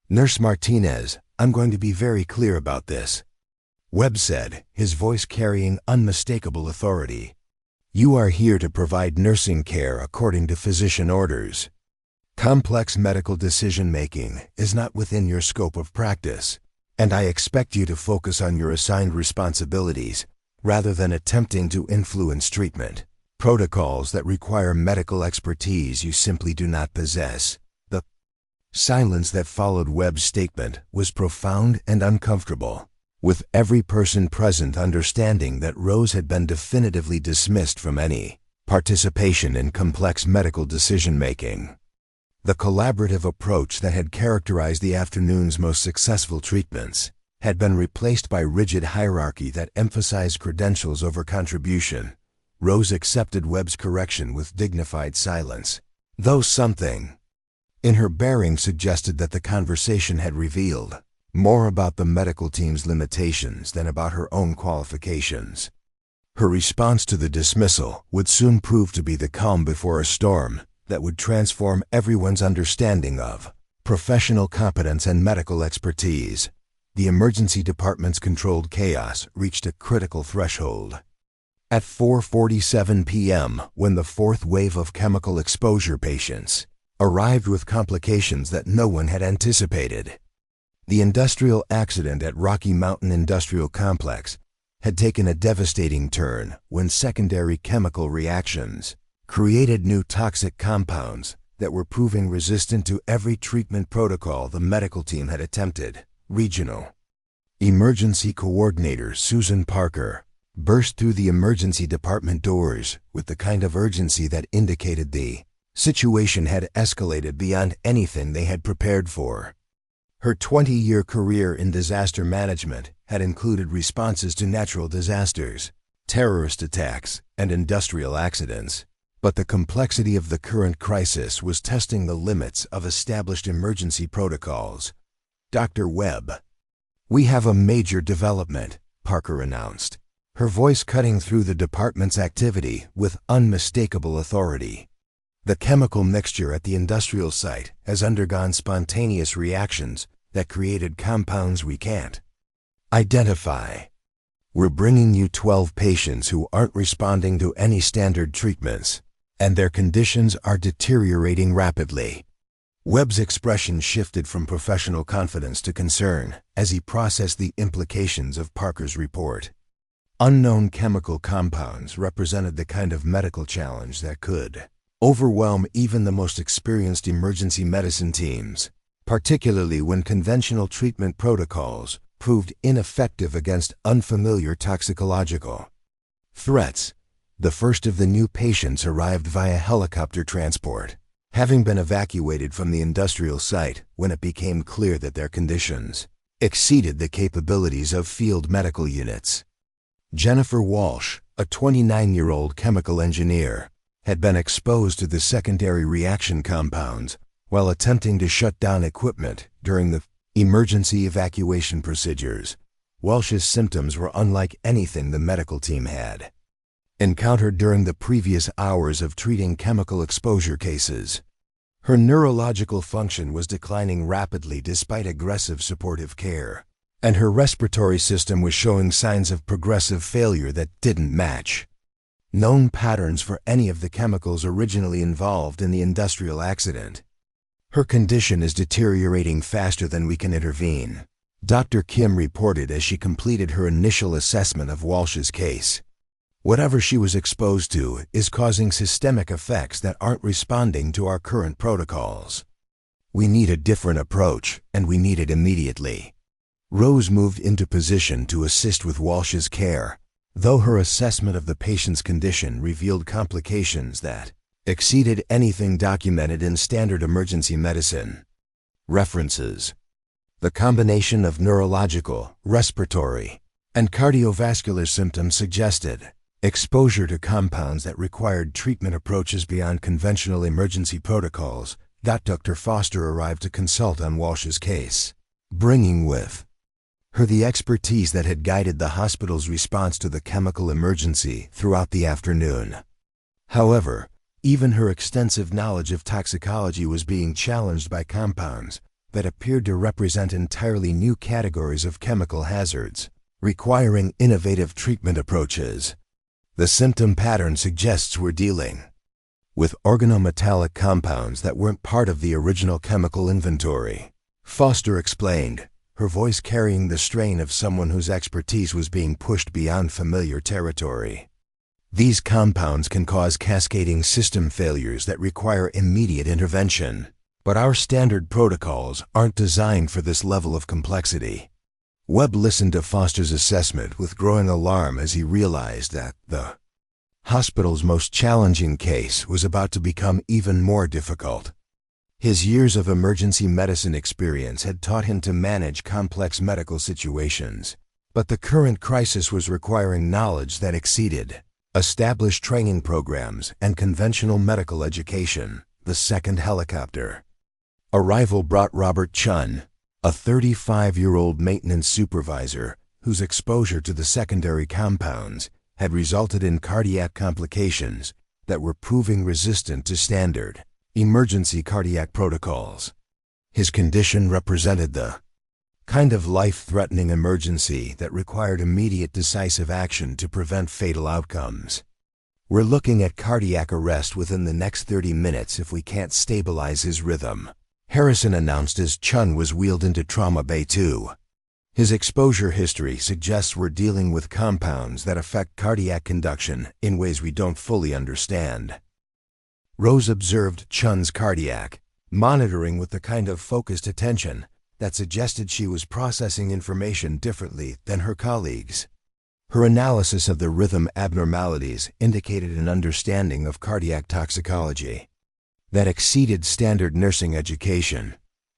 Nurse Martinez, I'm going to be very clear about this, Webb said, his voice carrying unmistakable authority. You are here to provide nursing care according to physician orders. Complex medical decision-making is not within your scope of practice, and I expect you to focus on your assigned responsibilities rather than attempting to influence treatment protocols that require medical expertise you simply do not possess. The silence that followed Webb's statement was profound and uncomfortable, with every person present understanding that Rose had been definitively dismissed from any participation in complex medical decision-making. The collaborative approach that had characterized the afternoon's most successful treatments had been replaced by rigid hierarchy that emphasized credentials over contribution. Rose accepted Webb's correction with dignified silence, though something in her bearing suggested that the conversation had revealed more about the medical team's limitations than about her own qualifications. Her response to the dismissal would soon prove to be the calm before a storm that would transform everyone's understanding of professional competence and medical expertise. The emergency department's controlled chaos reached a critical threshold. At 4:47 p.m., when the fourth wave of chemical exposure patients arrived with complications that no one had anticipated, the industrial accident at Rocky Mountain Industrial Complex had taken a devastating turn when secondary chemical reactions created new toxic compounds that were proving resistant to every treatment protocol the medical team had attempted. Regional Emergency Coordinator Susan Parker burst through the emergency department doors with the kind of urgency that indicated the Situation had escalated beyond anything they had prepared for. Her 20-year career in disaster management had included responses to natural disasters, terrorist attacks, and industrial accidents. But the complexity of the current crisis was testing the limits of established emergency protocols. Dr. Webb. "We have a major development," Parker announced, her voice cutting through the department's activity with unmistakable authority. "The chemical mixture at the industrial site has undergone spontaneous reactions that created compounds we can't identify. We're bringing you 12 patients who aren't responding to any standard treatments, and their conditions are deteriorating rapidly." Webb's expression shifted from professional confidence to concern as he processed the implications of Parker's report. Unknown chemical compounds represented the kind of medical challenge that could overwhelm even the most experienced emergency medicine teams, particularly when conventional treatment protocols proved ineffective against unfamiliar toxicological threats. The first of the new patients arrived via helicopter transport, having been evacuated from the industrial site when it became clear that their conditions exceeded the capabilities of field medical units. Jennifer Walsh, a 29-year-old chemical engineer, had been exposed to the secondary reaction compounds while attempting to shut down equipment during the emergency evacuation procedures. Walsh's symptoms were unlike anything the medical team had encountered during the previous hours of treating chemical exposure cases. Her neurological function was declining rapidly despite aggressive supportive care, and her respiratory system was showing signs of progressive failure that didn't match known patterns for any of the chemicals originally involved in the industrial accident. "Her condition is deteriorating faster than we can intervene," Dr. Kim reported as she completed her initial assessment of Walsh's case. "Whatever she was exposed to is causing systemic effects that aren't responding to our current protocols. We need a different approach, and we need it immediately." Rose moved into position to assist with Walsh's care, though her assessment of the patient's condition revealed complications that exceeded anything documented in standard emergency medicine. References: The combination of neurological, respiratory, and cardiovascular symptoms suggested exposure to compounds that required treatment approaches beyond conventional emergency protocols. Dr. Foster arrived to consult on Walsh's case, bringing with her the expertise that had guided the hospital's response to the chemical emergency throughout the afternoon. However, even her extensive knowledge of toxicology was being challenged by compounds that appeared to represent entirely new categories of chemical hazards, requiring innovative treatment approaches. The symptom pattern suggests we're dealing with organometallic compounds that weren't part of the original chemical inventory, Foster explained, her voice carrying the strain of someone whose expertise was being pushed beyond familiar territory. "These compounds can cause cascading system failures that require immediate intervention, but our standard protocols aren't designed for this level of complexity." Webb listened to Foster's assessment with growing alarm as he realized that the hospital's most challenging case was about to become even more difficult. His years of emergency medicine experience had taught him to manage complex medical situations, but the current crisis was requiring knowledge that exceeded established training programs and conventional medical education. The second helicopter arrival brought Robert Chun, a 35-year-old maintenance supervisor whose exposure to the secondary compounds had resulted in cardiac complications that were proving resistant to standard emergency cardiac protocols. His condition represented the kind of life-threatening emergency that required immediate decisive action to prevent fatal outcomes. "We're looking at cardiac arrest within the next 30 minutes if we can't stabilize his rhythm," Harrison announced as Chun was wheeled into Trauma Bay 2. His exposure history suggests we're dealing with compounds that affect cardiac conduction in ways we don't fully understand. Rose observed Chun's cardiac, monitoring with the kind of focused attention that suggested she was processing information differently than her colleagues. Her analysis of the rhythm abnormalities indicated an understanding of cardiac toxicology. that exceeded standard nursing education,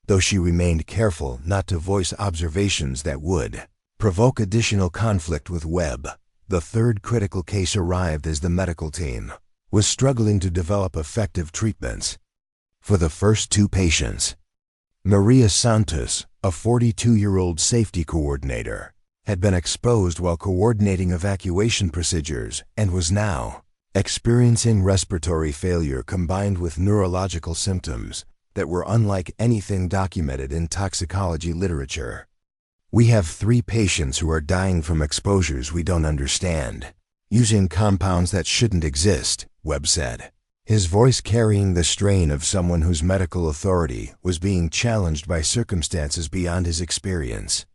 though she remained careful not to voice observations that would provoke additional conflict with Webb. The third critical case arrived as the medical team was struggling to develop effective treatments for the first two patients. Maria Santos, a 42-year-old safety coordinator, had been exposed while coordinating evacuation procedures and was now experiencing respiratory failure combined with neurological symptoms that were unlike anything documented in toxicology literature. "We have 3 patients who are dying from exposures we don't understand, using compounds that shouldn't exist," Webb said, his voice carrying the strain of someone whose medical authority was being challenged by circumstances beyond his experience.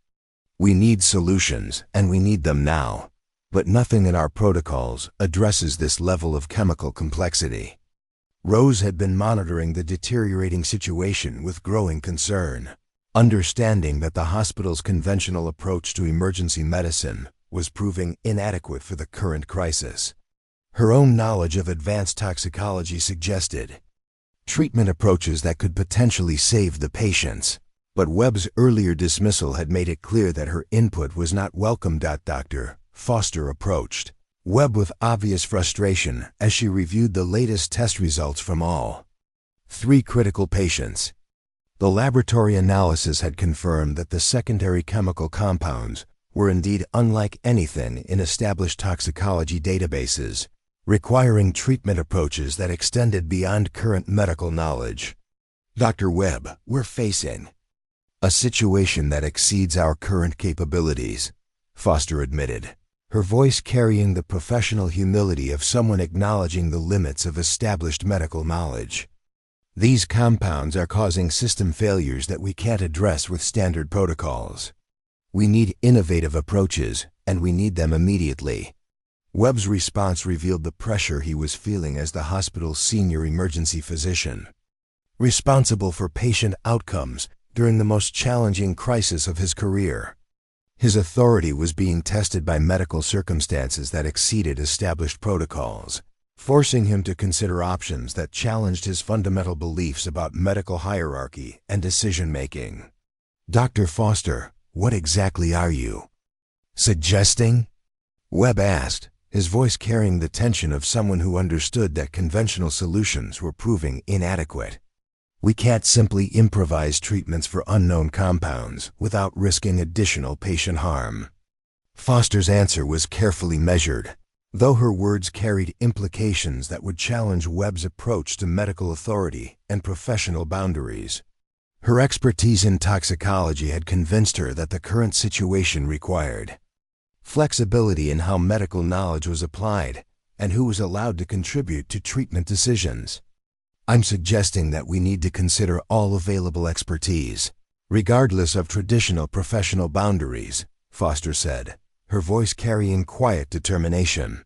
"We need solutions, and we need them now. But nothing in our protocols addresses this level of chemical complexity." Rose had been monitoring the deteriorating situation with growing concern, understanding that the hospital's conventional approach to emergency medicine was proving inadequate for the current crisis. Her own knowledge of advanced toxicology suggested treatment approaches that could potentially save the patients, but Webb's earlier dismissal had made it clear that her input was not welcome. Dr. Foster approached Webb with obvious frustration as she reviewed the latest test results from all 3 critical patients. The laboratory analysis had confirmed that the secondary chemical compounds were indeed unlike anything in established toxicology databases, requiring treatment approaches that extended beyond current medical knowledge. "Dr. Webb, we're facing a situation that exceeds our current capabilities," Foster admitted, her voice carrying the professional humility of someone acknowledging the limits of established medical knowledge. "These compounds are causing system failures that we can't address with standard protocols. We need innovative approaches, and we need them immediately." Webb's response revealed the pressure he was feeling as the hospital's senior emergency physician, responsible for patient outcomes during the most challenging crisis of his career. His authority was being tested by medical circumstances that exceeded established protocols, forcing him to consider options that challenged his fundamental beliefs about medical hierarchy and decision-making. "Dr. Foster, what exactly are you suggesting?" Webb asked, his voice carrying the tension of someone who understood that conventional solutions were proving inadequate. "We can't simply improvise treatments for unknown compounds without risking additional patient harm." Foster's answer was carefully measured, though her words carried implications that would challenge Webb's approach to medical authority and professional boundaries. Her expertise in toxicology had convinced her that the current situation required flexibility in how medical knowledge was applied and who was allowed to contribute to treatment decisions. "I'm suggesting that we need to consider all available expertise, regardless of traditional professional boundaries," Foster said, her voice carrying quiet determination.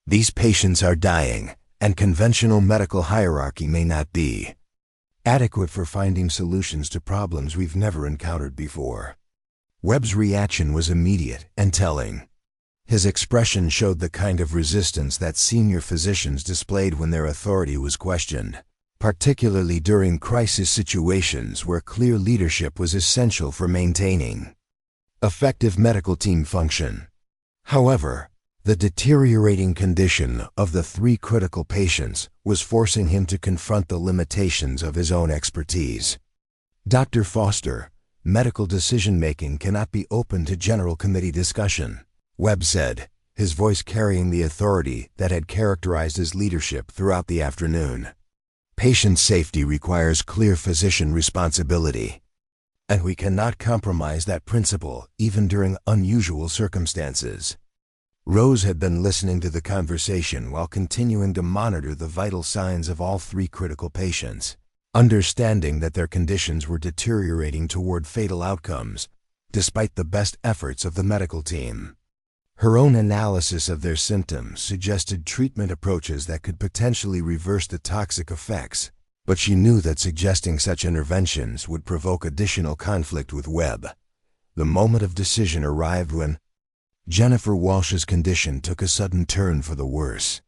"These patients are dying, and conventional medical hierarchy may not be adequate for finding solutions to problems we've never encountered before." Webb's reaction was immediate and telling. His expression showed the kind of resistance that senior physicians displayed when their authority was questioned, particularly during crisis situations where clear leadership was essential for maintaining effective medical team function. However, the deteriorating condition of the 3 critical patients was forcing him to confront the limitations of his own expertise. "Dr. Foster, medical decision-making cannot be open to general committee discussion," Webb said, his voice carrying the authority that had characterized his leadership throughout the afternoon. "Patient safety requires clear physician responsibility, and we cannot compromise that principle even during unusual circumstances." Rose had been listening to the conversation while continuing to monitor the vital signs of all 3 critical patients, understanding that their conditions were deteriorating toward fatal outcomes, despite the best efforts of the medical team. Her own analysis of their symptoms suggested treatment approaches that could potentially reverse the toxic effects, but she knew that suggesting such interventions would provoke additional conflict with Webb. The moment of decision arrived when Jennifer Walsh's condition took a sudden turn for the worse.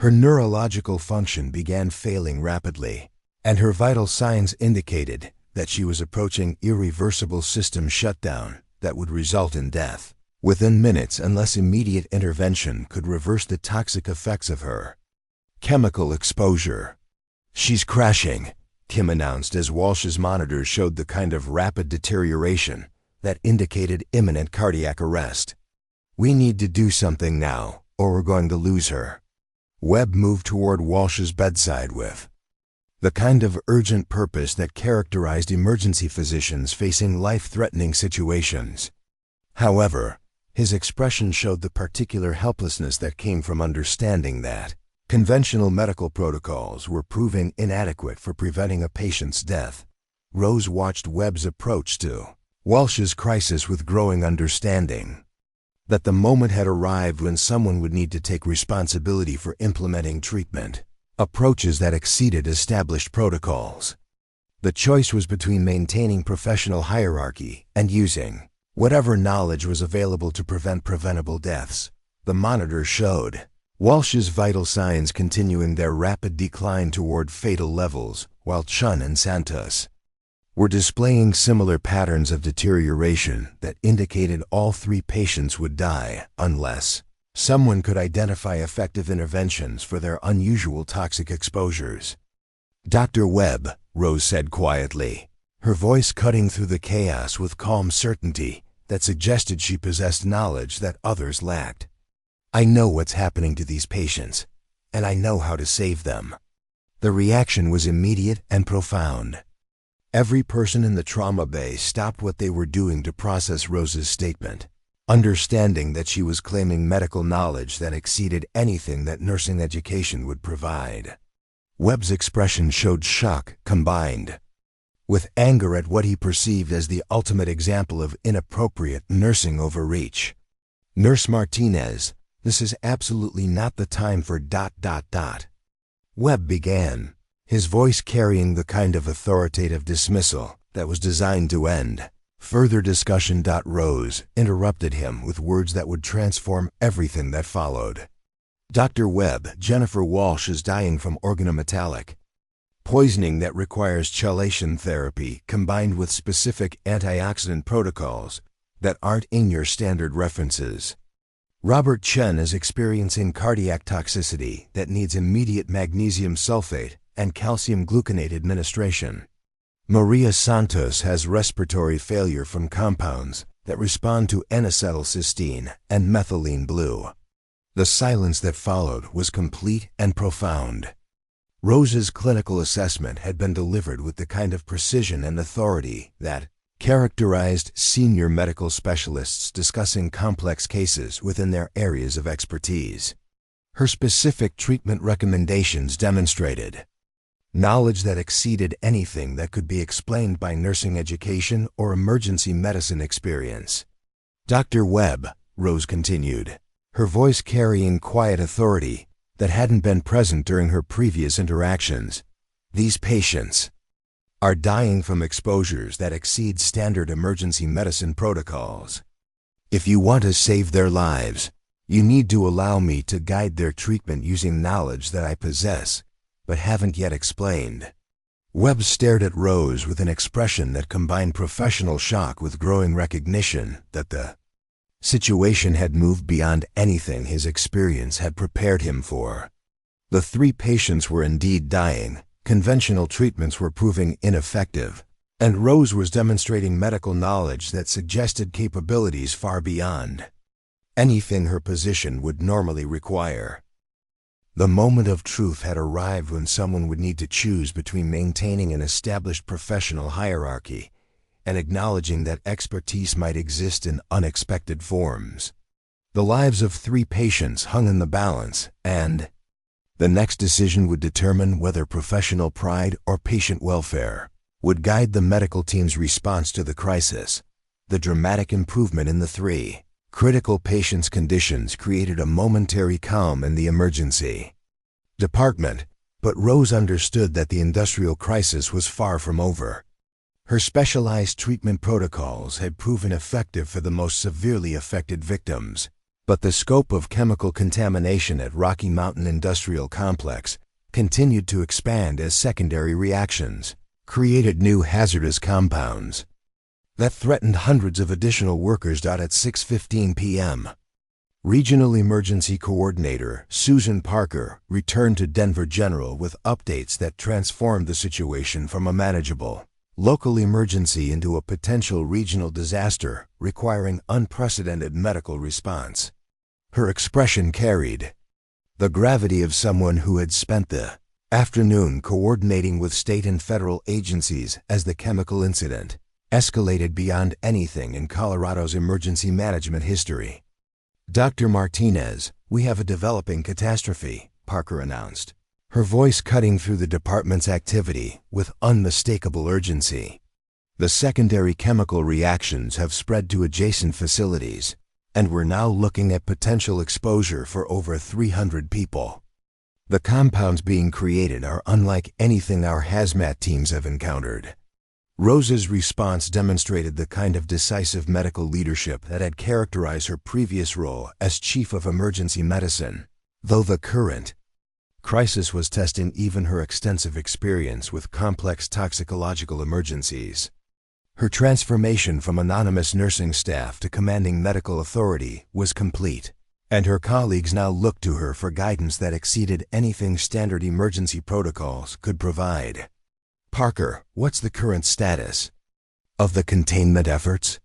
Her neurological function began failing rapidly, and her vital signs indicated that she was approaching irreversible system shutdown that would result in death within minutes unless immediate intervention could reverse the toxic effects of her chemical exposure. "She's crashing," Kim announced as Walsh's monitors showed the kind of rapid deterioration that indicated imminent cardiac arrest. "We need to do something now, or we're going to lose her." Webb moved toward Walsh's bedside with the kind of urgent purpose that characterized emergency physicians facing life-threatening situations. However, his expression showed the particular helplessness that came from understanding that conventional medical protocols were proving inadequate for preventing a patient's death. Rose watched Webb's approach to Walsh's crisis with growing understanding that the moment had arrived when someone would need to take responsibility for implementing treatment approaches that exceeded established protocols. The choice was between maintaining professional hierarchy and using whatever knowledge was available to prevent preventable deaths. The monitor showed Walsh's vital signs continuing their rapid decline toward fatal levels, while Chun and Santos were displaying similar patterns of deterioration that indicated all three patients would die unless someone could identify effective interventions for their unusual toxic exposures. "Dr. Webb," Rose said quietly, her voice cutting through the chaos with calm certainty that suggested she possessed knowledge that others lacked. "I know what's happening to these patients, and I know how to save them." The reaction was immediate and profound. Every person in the trauma bay stopped what they were doing to process Rose's statement, understanding that she was claiming medical knowledge that exceeded anything that nursing education would provide. Webb's expression showed shock combined with anger at what he perceived as the ultimate example of inappropriate nursing overreach. "Nurse Martinez, this is absolutely not the time for ... Webb began, his voice carrying the kind of authoritative dismissal that was designed to end further discussion. Rose interrupted him with words that would transform everything that followed. "Dr. Webb, Jennifer Walsh is dying from organometallic poisoning that requires chelation therapy combined with specific antioxidant protocols that aren't in your standard references. Robert Chen is experiencing cardiac toxicity that needs immediate magnesium sulfate and calcium gluconate administration. Maria Santos has respiratory failure from compounds that respond to N-acetylcysteine and methylene blue." The silence that followed was complete and profound. Rose's clinical assessment had been delivered with the kind of precision and authority that characterized senior medical specialists discussing complex cases within their areas of expertise. Her specific treatment recommendations demonstrated knowledge that exceeded anything that could be explained by nursing education or emergency medicine experience. "Dr. Webb," Rose continued, her voice carrying quiet authority that hadn't been present during her previous interactions, "these patients are dying from exposures that exceed standard emergency medicine protocols. If you want to save their lives, you need to allow me to guide their treatment using knowledge that I possess but haven't yet explained." Webb stared at Rose with an expression that combined professional shock with growing recognition that the situation had moved beyond anything his experience had prepared him for. The three patients were indeed dying, conventional treatments were proving ineffective, and Rose was demonstrating medical knowledge that suggested capabilities far beyond anything her position would normally require. The moment of truth had arrived when someone would need to choose between maintaining an established professional hierarchy and acknowledging that expertise might exist in unexpected forms. The lives of three patients hung in the balance, and the next decision would determine whether professional pride or patient welfare would guide the medical team's response to the crisis. The dramatic improvement in the three critical patients' conditions created a momentary calm in the emergency department, but Rose understood that the industrial crisis was far from over. Her specialized treatment protocols had proven effective for the most severely affected victims, but the scope of chemical contamination at Rocky Mountain Industrial Complex continued to expand as secondary reactions created new hazardous compounds that threatened hundreds of additional workers. At 6:15 p.m., Regional Emergency Coordinator Susan Parker returned to Denver General with updates that transformed the situation from a manageable local emergency into a potential regional disaster requiring unprecedented medical response. Her expression carried the gravity of someone who had spent the afternoon coordinating with state and federal agencies as the chemical incident escalated beyond anything in Colorado's emergency management history. "Dr. Martinez, we have a developing catastrophe," Parker announced, her voice cutting through the department's activity with unmistakable urgency. "The secondary chemical reactions have spread to adjacent facilities, and we're now looking at potential exposure for over 300 people. The compounds being created are unlike anything our hazmat teams have encountered." Rose's response demonstrated the kind of decisive medical leadership that had characterized her previous role as chief of emergency medicine, though the current crisis was testing even her extensive experience with complex toxicological emergencies. Her transformation from anonymous nursing staff to commanding medical authority was complete, and her colleagues now looked to her for guidance that exceeded anything standard emergency protocols could provide. "Parker, what's the current status of the containment efforts?"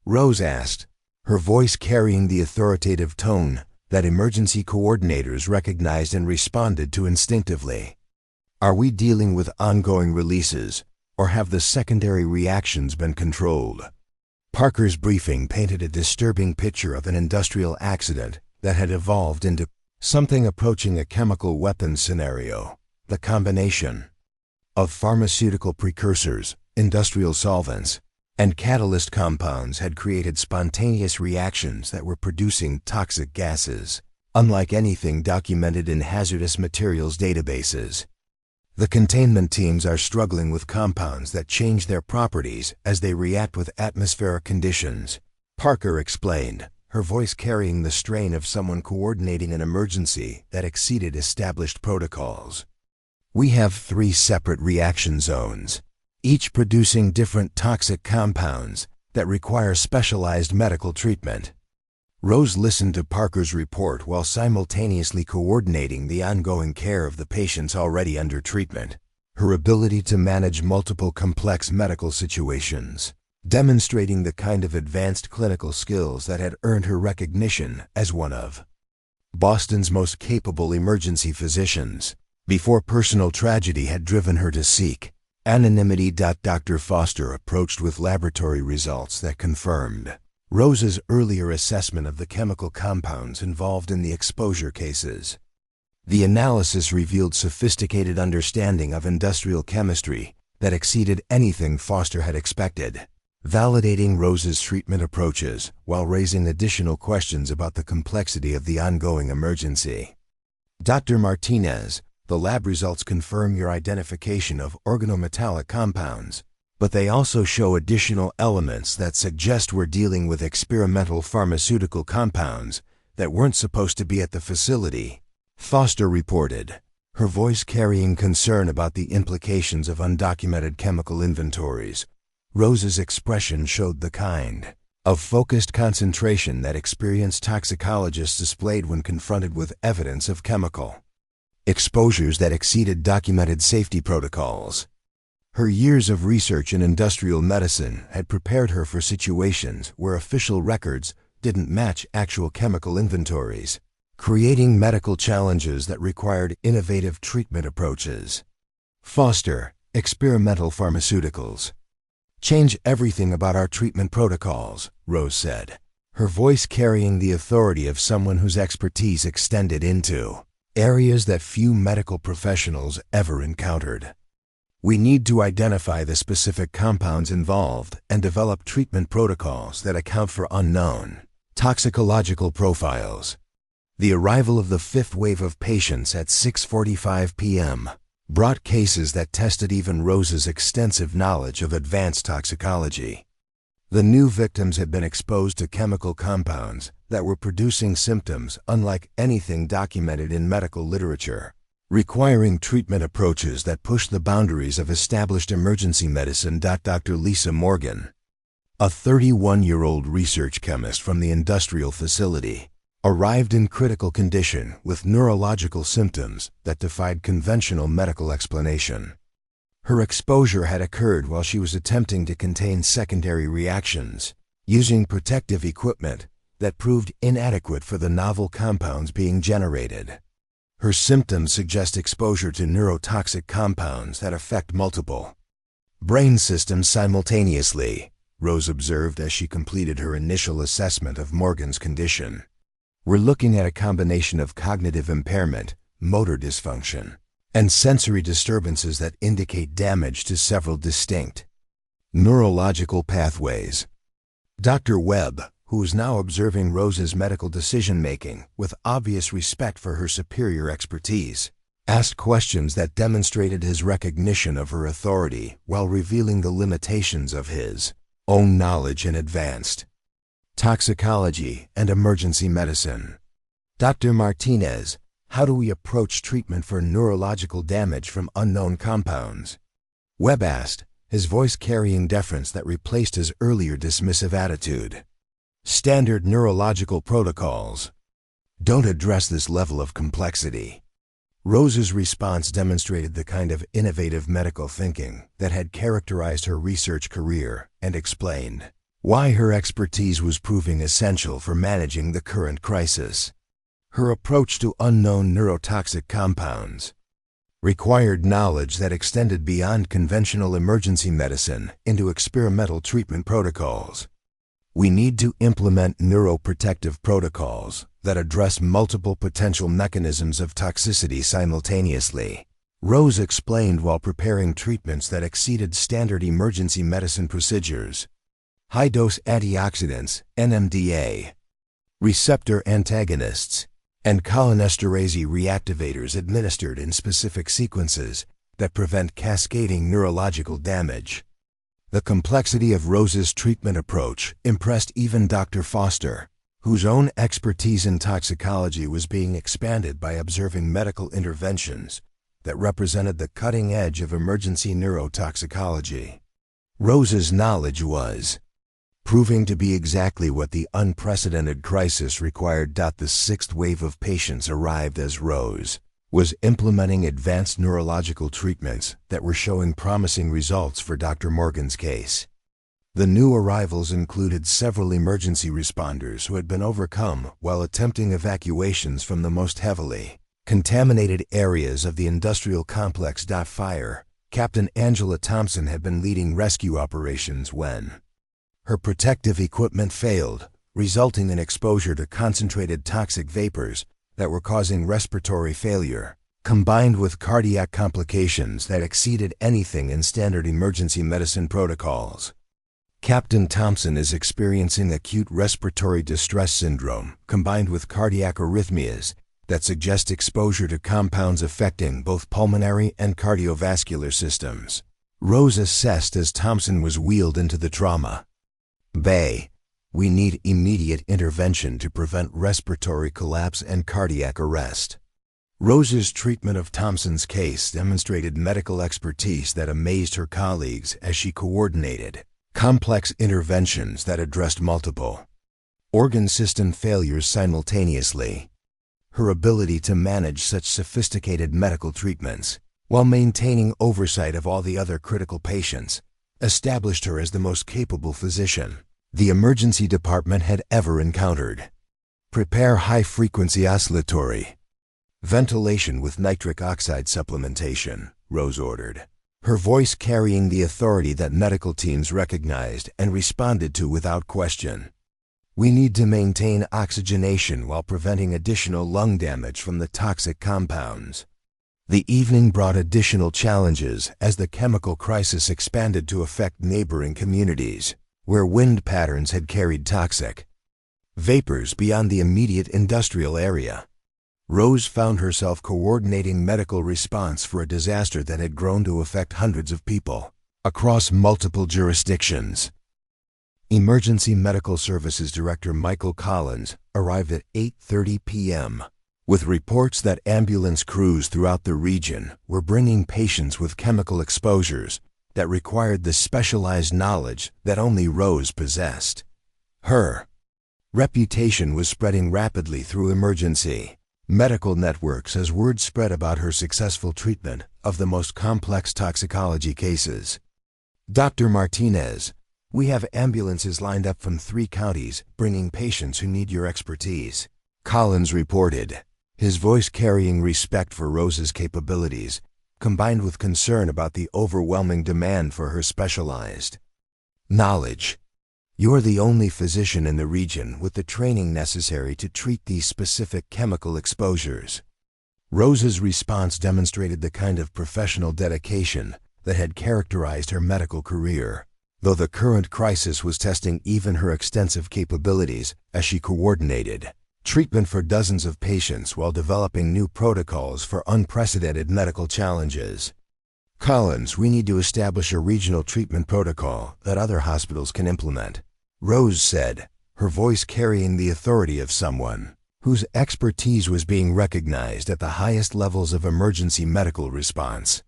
Rose asked, her voice carrying the authoritative tone that emergency coordinators recognized and responded to instinctively. "Are we dealing with ongoing releases, or have the secondary reactions been controlled?" Parker's briefing painted a disturbing picture of an industrial accident that had evolved into something approaching a chemical weapons scenario. The combination of pharmaceutical precursors, industrial solvents, and catalyst compounds had created spontaneous reactions that were producing toxic gases, unlike anything documented in hazardous materials databases. "The containment teams are struggling with compounds that change their properties as they react with atmospheric conditions," Parker explained, her voice carrying the strain of someone coordinating an emergency that exceeded established protocols. "We have 3 separate reaction zones, each producing different toxic compounds that require specialized medical treatment." Rose listened to Parker's report while simultaneously coordinating the ongoing care of the patients already under treatment. Her ability to manage multiple complex medical situations, demonstrating the kind of advanced clinical skills that had earned her recognition as one of Boston's most capable emergency physicians, before personal tragedy had driven her to seek anonymity. Dr. Foster approached with laboratory results that confirmed Rose's earlier assessment of the chemical compounds involved in the exposure cases. The analysis revealed sophisticated understanding of industrial chemistry that exceeded anything Foster had expected, validating Rose's treatment approaches while raising additional questions about the complexity of the ongoing emergency. "Dr. Martinez, the lab results confirm your identification of organometallic compounds, but they also show additional elements that suggest we're dealing with experimental pharmaceutical compounds that weren't supposed to be at the facility," Foster reported, her voice carrying concern about the implications of undocumented chemical inventories. Rose's expression showed the kind of focused concentration that experienced toxicologists displayed when confronted with evidence of chemical exposures that exceeded documented safety protocols. Her years of research in industrial medicine had prepared her for situations where official records didn't match actual chemical inventories, creating medical challenges that required innovative treatment approaches. "Foster, experimental pharmaceuticals change everything about our treatment protocols," Rose said, her voice carrying the authority of someone whose expertise extended into areas that few medical professionals ever encountered. "We need to identify the specific compounds involved and develop treatment protocols that account for unknown toxicological profiles." The arrival of the 5th wave of patients at 6:45 p.m. brought cases that tested even Rose's extensive knowledge of advanced toxicology. The new victims had been exposed to chemical compounds that were producing symptoms unlike anything documented in medical literature, requiring treatment approaches that push the boundaries of established emergency medicine. Dr. Lisa Morgan, a 31-year-old research chemist from the industrial facility, arrived in critical condition with neurological symptoms that defied conventional medical explanation. Her exposure had occurred while she was attempting to contain secondary reactions, using protective equipment that proved inadequate for the novel compounds being generated. Her symptoms suggest exposure to neurotoxic compounds that affect multiple brain systems simultaneously, Rose observed as she completed her initial assessment of Morgan's condition. We're looking at a combination of cognitive impairment, motor dysfunction, and sensory disturbances that indicate damage to several distinct neurological pathways. Dr. Webb, who is now observing Rose's medical decision-making with obvious respect for her superior expertise, asked questions that demonstrated his recognition of her authority while revealing the limitations of his own knowledge in advanced toxicology and emergency medicine. Dr. Martinez, how do we approach treatment for neurological damage from unknown compounds? Webb asked, his voice carrying deference that replaced his earlier dismissive attitude. Standard neurological protocols don't address this level of complexity. Rose's response demonstrated the kind of innovative medical thinking that had characterized her research career and explained why her expertise was proving essential for managing the current crisis. Her approach to unknown neurotoxic compounds required knowledge that extended beyond conventional emergency medicine into experimental treatment protocols. We need to implement neuroprotective protocols that address multiple potential mechanisms of toxicity simultaneously, Rose explained while preparing treatments that exceeded standard emergency medicine procedures. High-dose antioxidants, NMDA, receptor antagonists, and cholinesterase reactivators administered in specific sequences that prevent cascading neurological damage. The complexity of Rose's treatment approach impressed even Dr. Foster, whose own expertise in toxicology was being expanded by observing medical interventions that represented the cutting edge of emergency neurotoxicology. Rose's knowledge was proving to be exactly what the unprecedented crisis required. The sixth wave of patients arrived as Rose was implementing advanced neurological treatments that were showing promising results for Dr. Morgan's case. The new arrivals included several emergency responders who had been overcome while attempting evacuations from the most heavily contaminated areas of the industrial complex. Fire. Captain Angela Thompson had been leading rescue operations when her protective equipment failed, resulting in exposure to concentrated toxic vapors that were causing respiratory failure, combined with cardiac complications that exceeded anything in standard emergency medicine protocols. Captain Thompson is experiencing acute respiratory distress syndrome combined with cardiac arrhythmias that suggest exposure to compounds affecting both pulmonary and cardiovascular systems, Rose assessed as Thompson was wheeled into the trauma bay. We need immediate intervention to prevent respiratory collapse and cardiac arrest. Rose's treatment of Thompson's case demonstrated medical expertise that amazed her colleagues as she coordinated complex interventions that addressed multiple organ system failures simultaneously. Her ability to manage such sophisticated medical treatments while maintaining oversight of all the other critical patients established her as the most capable physician the emergency department had ever encountered. Prepare high-frequency oscillatory ventilation with nitric oxide supplementation, Rose ordered, her voice carrying the authority that medical teams recognized and responded to without question. We need to maintain oxygenation while preventing additional lung damage from the toxic compounds. The evening brought additional challenges as the chemical crisis expanded to affect neighboring communities, where wind patterns had carried toxic vapors beyond the immediate industrial area. Rose found herself coordinating medical response for a disaster that had grown to affect hundreds of people across multiple jurisdictions. Emergency Medical Services Director Michael Collins arrived at 8:30 p.m. with reports that ambulance crews throughout the region were bringing patients with chemical exposures that required the specialized knowledge that only Rose possessed. Her reputation was spreading rapidly through emergency medical networks as word spread about her successful treatment of the most complex toxicology cases. Dr. Martinez, we have ambulances lined up from 3 counties bringing patients who need your expertise, Collins reported, his voice carrying respect for Rose's capabilities, combined with concern about the overwhelming demand for her specialized knowledge. You're the only physician in the region with the training necessary to treat these specific chemical exposures. Rose's response demonstrated the kind of professional dedication that had characterized her medical career, though the current crisis was testing even her extensive capabilities as she coordinated treatment for dozens of patients while developing new protocols for unprecedented medical challenges. Collins, we need to establish a regional treatment protocol that other hospitals can implement, Rose said, her voice carrying the authority of someone whose expertise was being recognized at the highest levels of emergency medical response.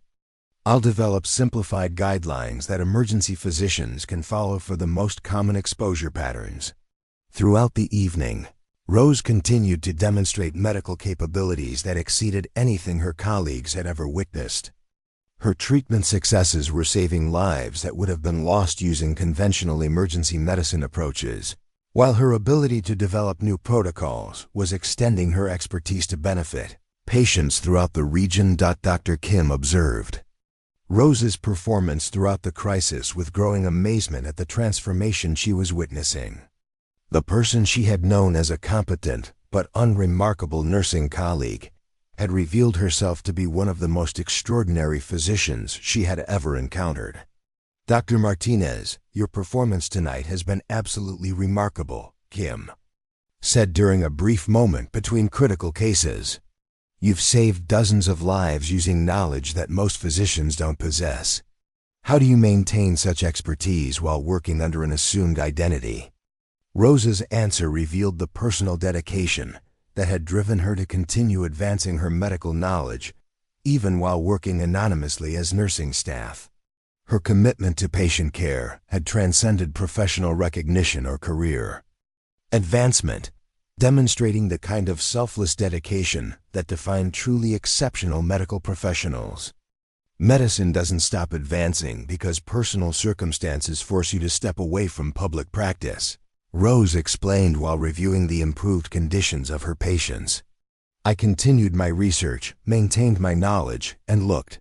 I'll develop simplified guidelines that emergency physicians can follow for the most common exposure patterns. Throughout the evening, Rose continued to demonstrate medical capabilities that exceeded anything her colleagues had ever witnessed. Her treatment successes were saving lives that would have been lost using conventional emergency medicine approaches, while her ability to develop new protocols was extending her expertise to benefit patients throughout the region. Dr. Kim observed Rose's performance throughout the crisis with growing amazement at the transformation she was witnessing. The person she had known as a competent but unremarkable nursing colleague had revealed herself to be one of the most extraordinary physicians she had ever encountered. Dr. Martinez, your performance tonight has been absolutely remarkable, Kim said during a brief moment between critical cases. You've saved dozens of lives using knowledge that most physicians don't possess. How do you maintain such expertise while working under an assumed identity? Rose's answer revealed the personal dedication that had driven her to continue advancing her medical knowledge, even while working anonymously as nursing staff. Her commitment to patient care had transcended professional recognition or career advancement, demonstrating the kind of selfless dedication that defined truly exceptional medical professionals. Medicine doesn't stop advancing because personal circumstances force you to step away from public practice, Rose explained while reviewing the improved conditions of her patients. I continued my research, maintained my knowledge, and looked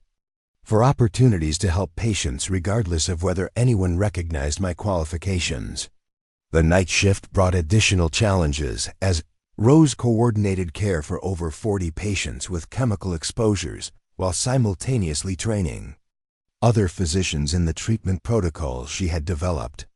for opportunities to help patients regardless of whether anyone recognized my qualifications. The night shift brought additional challenges as Rose coordinated care for over 40 patients with chemical exposures while simultaneously training other physicians in the treatment protocols she had developed.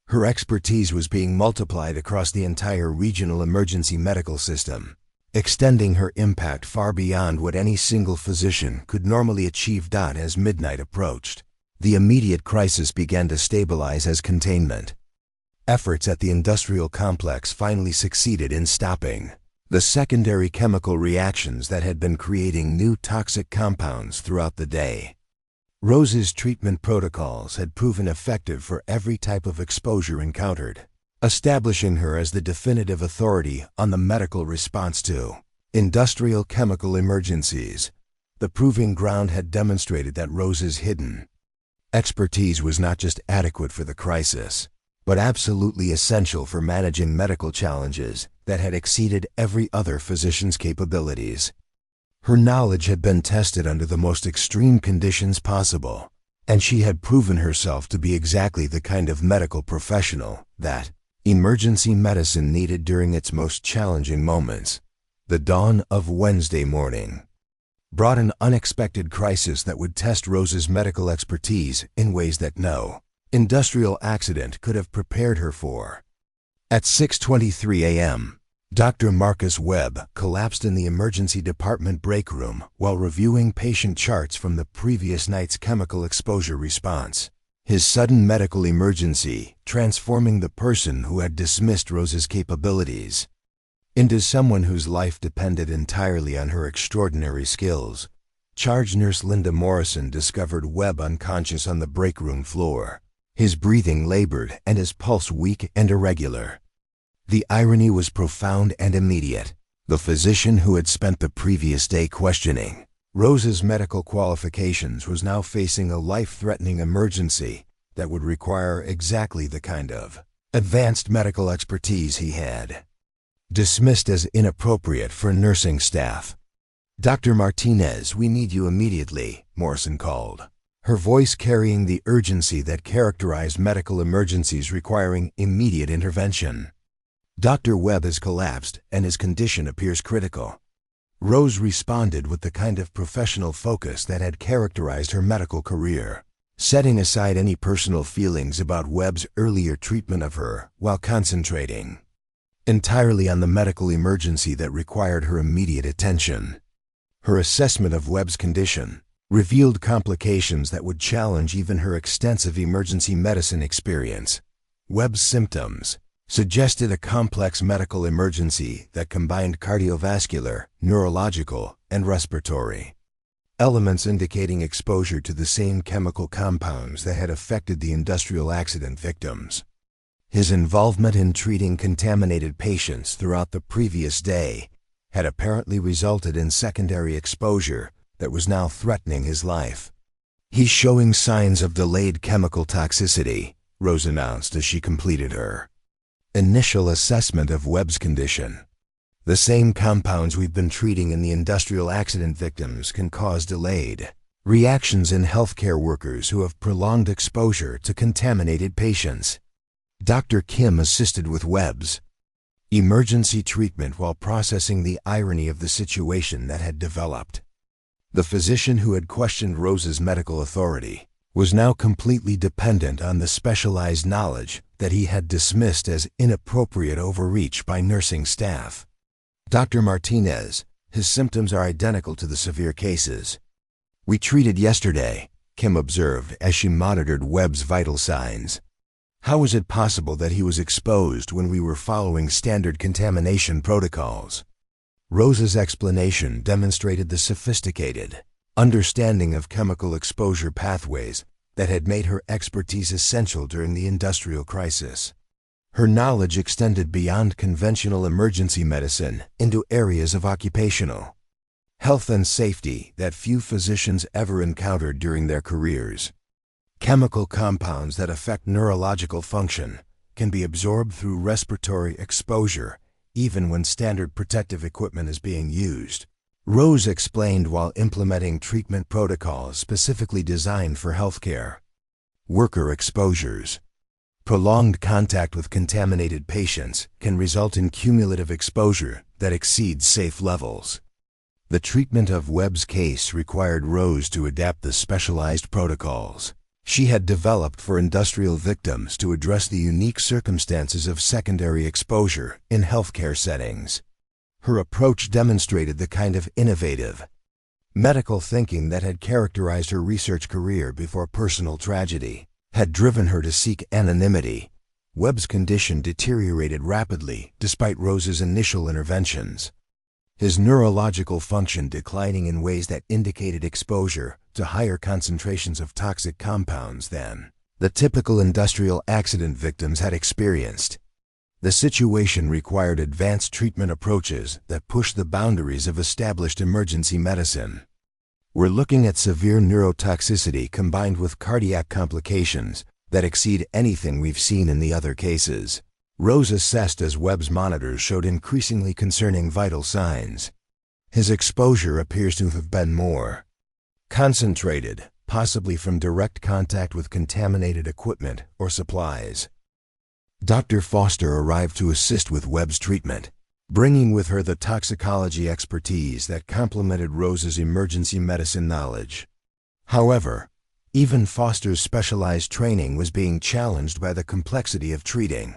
Her expertise was being multiplied across the entire regional emergency medical system, extending her impact far beyond what any single physician could normally achieve. As midnight approached, the immediate crisis began to stabilize as containment efforts at the industrial complex finally succeeded in stopping the secondary chemical reactions that had been creating new toxic compounds throughout the day. Rose's treatment protocols had proven effective for every type of exposure encountered, establishing her as the definitive authority on the medical response to industrial chemical emergencies. The proving ground had demonstrated that Rose's hidden expertise was not just adequate for the crisis, but absolutely essential for managing medical challenges that had exceeded every other physician's capabilities. Her knowledge had been tested under the most extreme conditions possible, and she had proven herself to be exactly the kind of medical professional that emergency medicine needed during its most challenging moments. The dawn of Wednesday morning brought an unexpected crisis that would test Rose's medical expertise in ways that no industrial accident could have prepared her for. At 6:23 a.m., Dr. Marcus Webb collapsed in the emergency department break room while reviewing patient charts from the previous night's chemical exposure response. His sudden medical emergency transforming the person who had dismissed Rose's capabilities into someone whose life depended entirely on her extraordinary skills. Charge nurse Linda Morrison discovered Webb unconscious on the break room floor. His breathing labored and his pulse weak and irregular. The irony was profound and immediate. The physician who had spent the previous day questioning Rose's medical qualifications was now facing a life-threatening emergency that would require exactly the kind of advanced medical expertise he had. Dismissed as inappropriate for nursing staff. "Dr. Martinez, we need you immediately," Morrison called, her voice carrying the urgency that characterized medical emergencies requiring immediate intervention. "Dr. Webb has collapsed and his condition appears critical." Rose responded with the kind of professional focus that had characterized her medical career, setting aside any personal feelings about Webb's earlier treatment of her while concentrating entirely on the medical emergency that required her immediate attention. Her assessment of Webb's condition revealed complications that would challenge even her extensive emergency medicine experience. Webb's symptoms suggested a complex medical emergency that combined cardiovascular, neurological, and respiratory elements, indicating exposure to the same chemical compounds that had affected the industrial accident victims. His involvement in treating contaminated patients throughout the previous day had apparently resulted in secondary exposure that was now threatening his life. "He's showing signs of delayed chemical toxicity," Rose announced as she completed her initial assessment of Webb's condition. "The same compounds we've been treating in the industrial accident victims can cause delayed reactions in healthcare workers who have prolonged exposure to contaminated patients." Dr. Kim assisted with Webb's emergency treatment while processing the irony of the situation that had developed. The physician who had questioned Rose's medical authority was now completely dependent on the specialized knowledge that he had dismissed as inappropriate overreach by nursing staff. "Dr. Martinez, his symptoms are identical to the severe cases we treated yesterday," Kim observed as she monitored Webb's vital signs. "How is it possible that he was exposed when we were following standard contamination protocols?" Rose's explanation demonstrated the sophisticated understanding of chemical exposure pathways that had made her expertise essential during the industrial crisis. Her knowledge extended beyond conventional emergency medicine into areas of occupational health and safety that few physicians ever encountered during their careers. Chemical compounds that affect neurological function can be absorbed through respiratory exposure even when standard protective equipment is being used, Rose explained while implementing treatment protocols specifically designed for healthcare worker exposures. Prolonged contact with contaminated patients can result in cumulative exposure that exceeds safe levels. The treatment of Webb's case required Rose to adapt the specialized protocols she had developed for industrial victims to address the unique circumstances of secondary exposure in healthcare settings. Her approach demonstrated the kind of innovative medical thinking that had characterized her research career before personal tragedy had driven her to seek anonymity. Webb's condition deteriorated rapidly despite Rose's initial interventions, his neurological function declining in ways that indicated exposure to higher concentrations of toxic compounds than the typical industrial accident victims had experienced. The situation required advanced treatment approaches that pushed the boundaries of established emergency medicine. "We're looking at severe neurotoxicity combined with cardiac complications that exceed anything we've seen in the other cases," Rose assessed as Webb's monitors showed increasingly concerning vital signs. "His exposure appears to have been more concentrated, possibly from direct contact with contaminated equipment or supplies." Dr. Foster arrived to assist with Webb's treatment, bringing with her the toxicology expertise that complemented Rose's emergency medicine knowledge. However, even Foster's specialized training was being challenged by the complexity of treating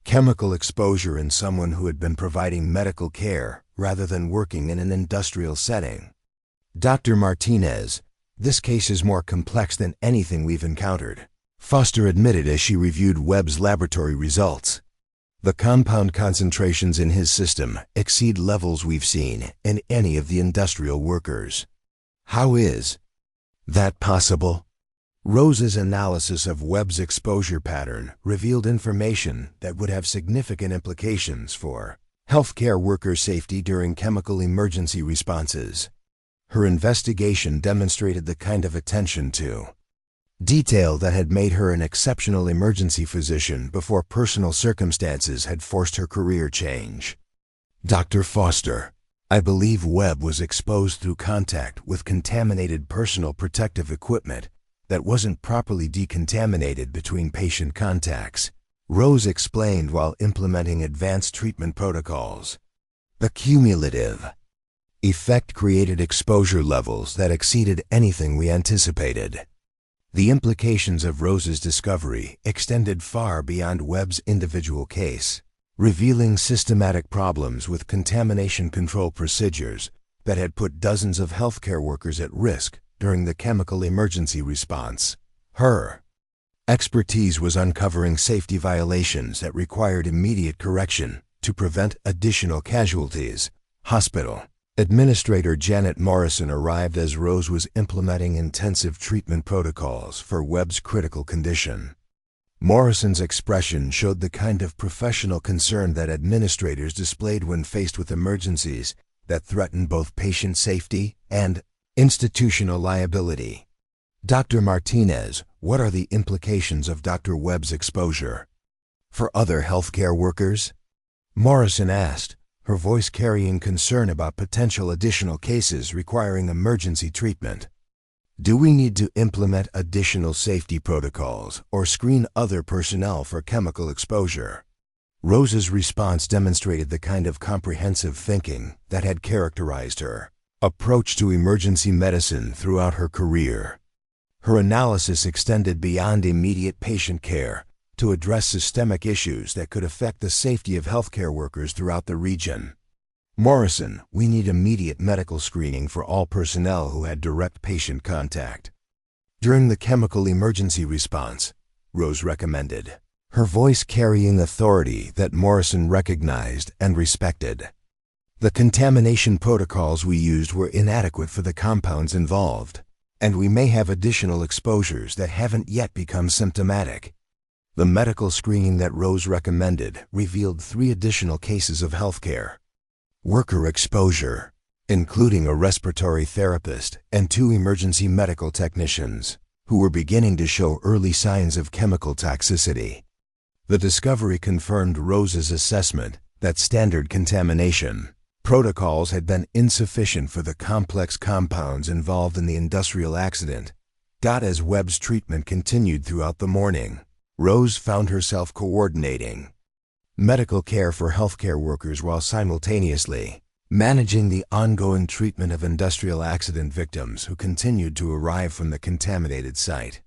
chemical exposure in someone who had been providing medical care rather than working in an industrial setting. "Dr. Martinez, this case is more complex than anything we've encountered," Foster admitted as she reviewed Webb's laboratory results. The compound concentrations in his system exceed levels we've seen in any of the industrial workers. How is that possible? Rose's analysis of Webb's exposure pattern revealed information that would have significant implications for healthcare worker safety during chemical emergency responses. Her investigation demonstrated the kind of attention to detail that had made her an exceptional emergency physician before personal circumstances had forced her career change. Dr. Foster, I believe Webb was exposed through contact with contaminated personal protective equipment that wasn't properly decontaminated between patient contacts, Rose explained while implementing advanced treatment protocols. The cumulative effect created exposure levels that exceeded anything we anticipated. The implications of Rose's discovery extended far beyond Webb's individual case, revealing systematic problems with contamination control procedures that had put dozens of healthcare workers at risk during the chemical emergency response. Her expertise was uncovering safety violations that required immediate correction to prevent additional casualties. Hospital Administrator Janet Morrison arrived as Rose was implementing intensive treatment protocols for Webb's critical condition. Morrison's expression showed the kind of professional concern that administrators displayed when faced with emergencies that threatened both patient safety and institutional liability. Dr. Martinez, what are the implications of Dr. Webb's exposure for other healthcare workers? Morrison asked, her voice carrying concern about potential additional cases requiring emergency treatment. Do we need to implement additional safety protocols or screen other personnel for chemical exposure? Rose's response demonstrated the kind of comprehensive thinking that had characterized her approach to emergency medicine throughout her career. Her analysis extended beyond immediate patient care to address systemic issues that could affect the safety of healthcare workers throughout the region. Morrison, we need immediate medical screening for all personnel who had direct patient contact during the chemical emergency response, Rose recommended, her voice carrying authority that Morrison recognized and respected. The contamination protocols we used were inadequate for the compounds involved, and we may have additional exposures that haven't yet become symptomatic. The medical screening that Rose recommended revealed 3 additional cases of healthcare worker exposure, including a respiratory therapist and 2 emergency medical technicians, who were beginning to show early signs of chemical toxicity. The discovery confirmed Rose's assessment that standard contamination protocols had been insufficient for the complex compounds involved in the industrial accident. As Webb's treatment continued throughout the morning, Rose found herself coordinating medical care for healthcare workers while simultaneously managing the ongoing treatment of industrial accident victims who continued to arrive from the contaminated site.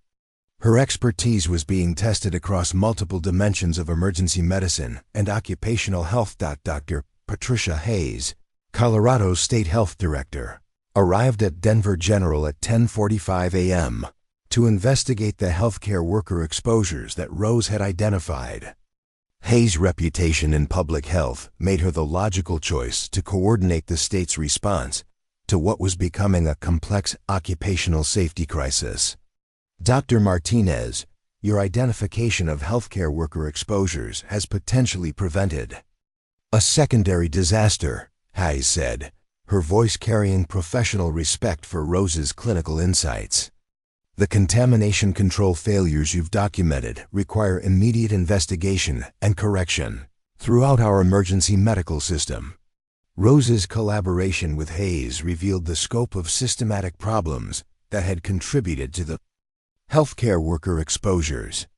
Her expertise was being tested across multiple dimensions of emergency medicine and occupational health. Dr. Patricia Hayes, Colorado's State Health Director, arrived at Denver General at 10:45 a.m. to investigate the healthcare worker exposures that Rose had identified. Hayes' reputation in public health made her the logical choice to coordinate the state's response to what was becoming a complex occupational safety crisis. Dr. Martinez, your identification of healthcare worker exposures has potentially prevented a secondary disaster, Hayes said, her voice carrying professional respect for Rose's clinical insights. The contamination control failures you've documented require immediate investigation and correction throughout our emergency medical system. Rose's collaboration with Hayes revealed the scope of systematic problems that had contributed to the healthcare worker exposures.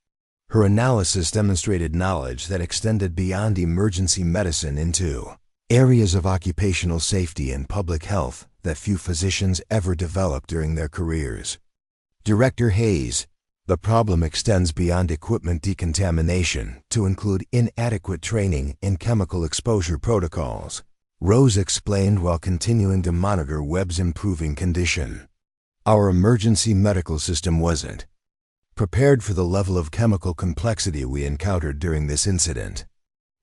Her analysis demonstrated knowledge that extended beyond emergency medicine into areas of occupational safety and public health that few physicians ever develop during their careers. Director Hayes, the problem extends beyond equipment decontamination to include inadequate training in chemical exposure protocols, Rose explained while continuing to monitor Webb's improving condition. Our emergency medical system wasn't prepared for the level of chemical complexity we encountered during this incident.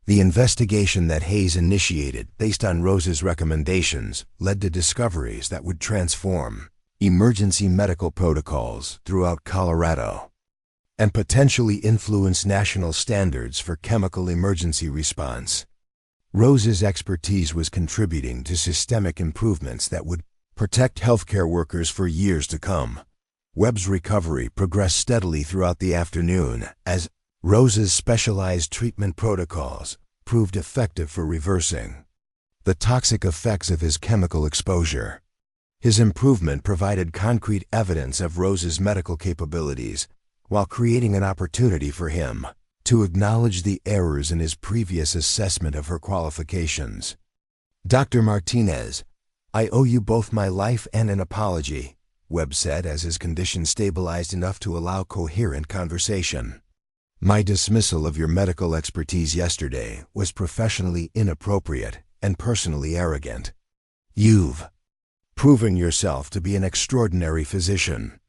The investigation that Hayes initiated based on Rose's recommendations led to discoveries that would transform emergency medical protocols throughout Colorado and potentially influence national standards for chemical emergency response. Rose's expertise was contributing to systemic improvements that would protect healthcare workers for years to come. Webb's recovery progressed steadily throughout the afternoon as Rose's specialized treatment protocols proved effective for reversing the toxic effects of his chemical exposure. His improvement provided concrete evidence of Rose's medical capabilities, while creating an opportunity for him to acknowledge the errors in his previous assessment of her qualifications. "Dr. Martinez, I owe you both my life and an apology," Webb said as his condition stabilized enough to allow coherent conversation. "My dismissal of your medical expertise yesterday was professionally inappropriate and personally arrogant. You've proven yourself to be an extraordinary physician."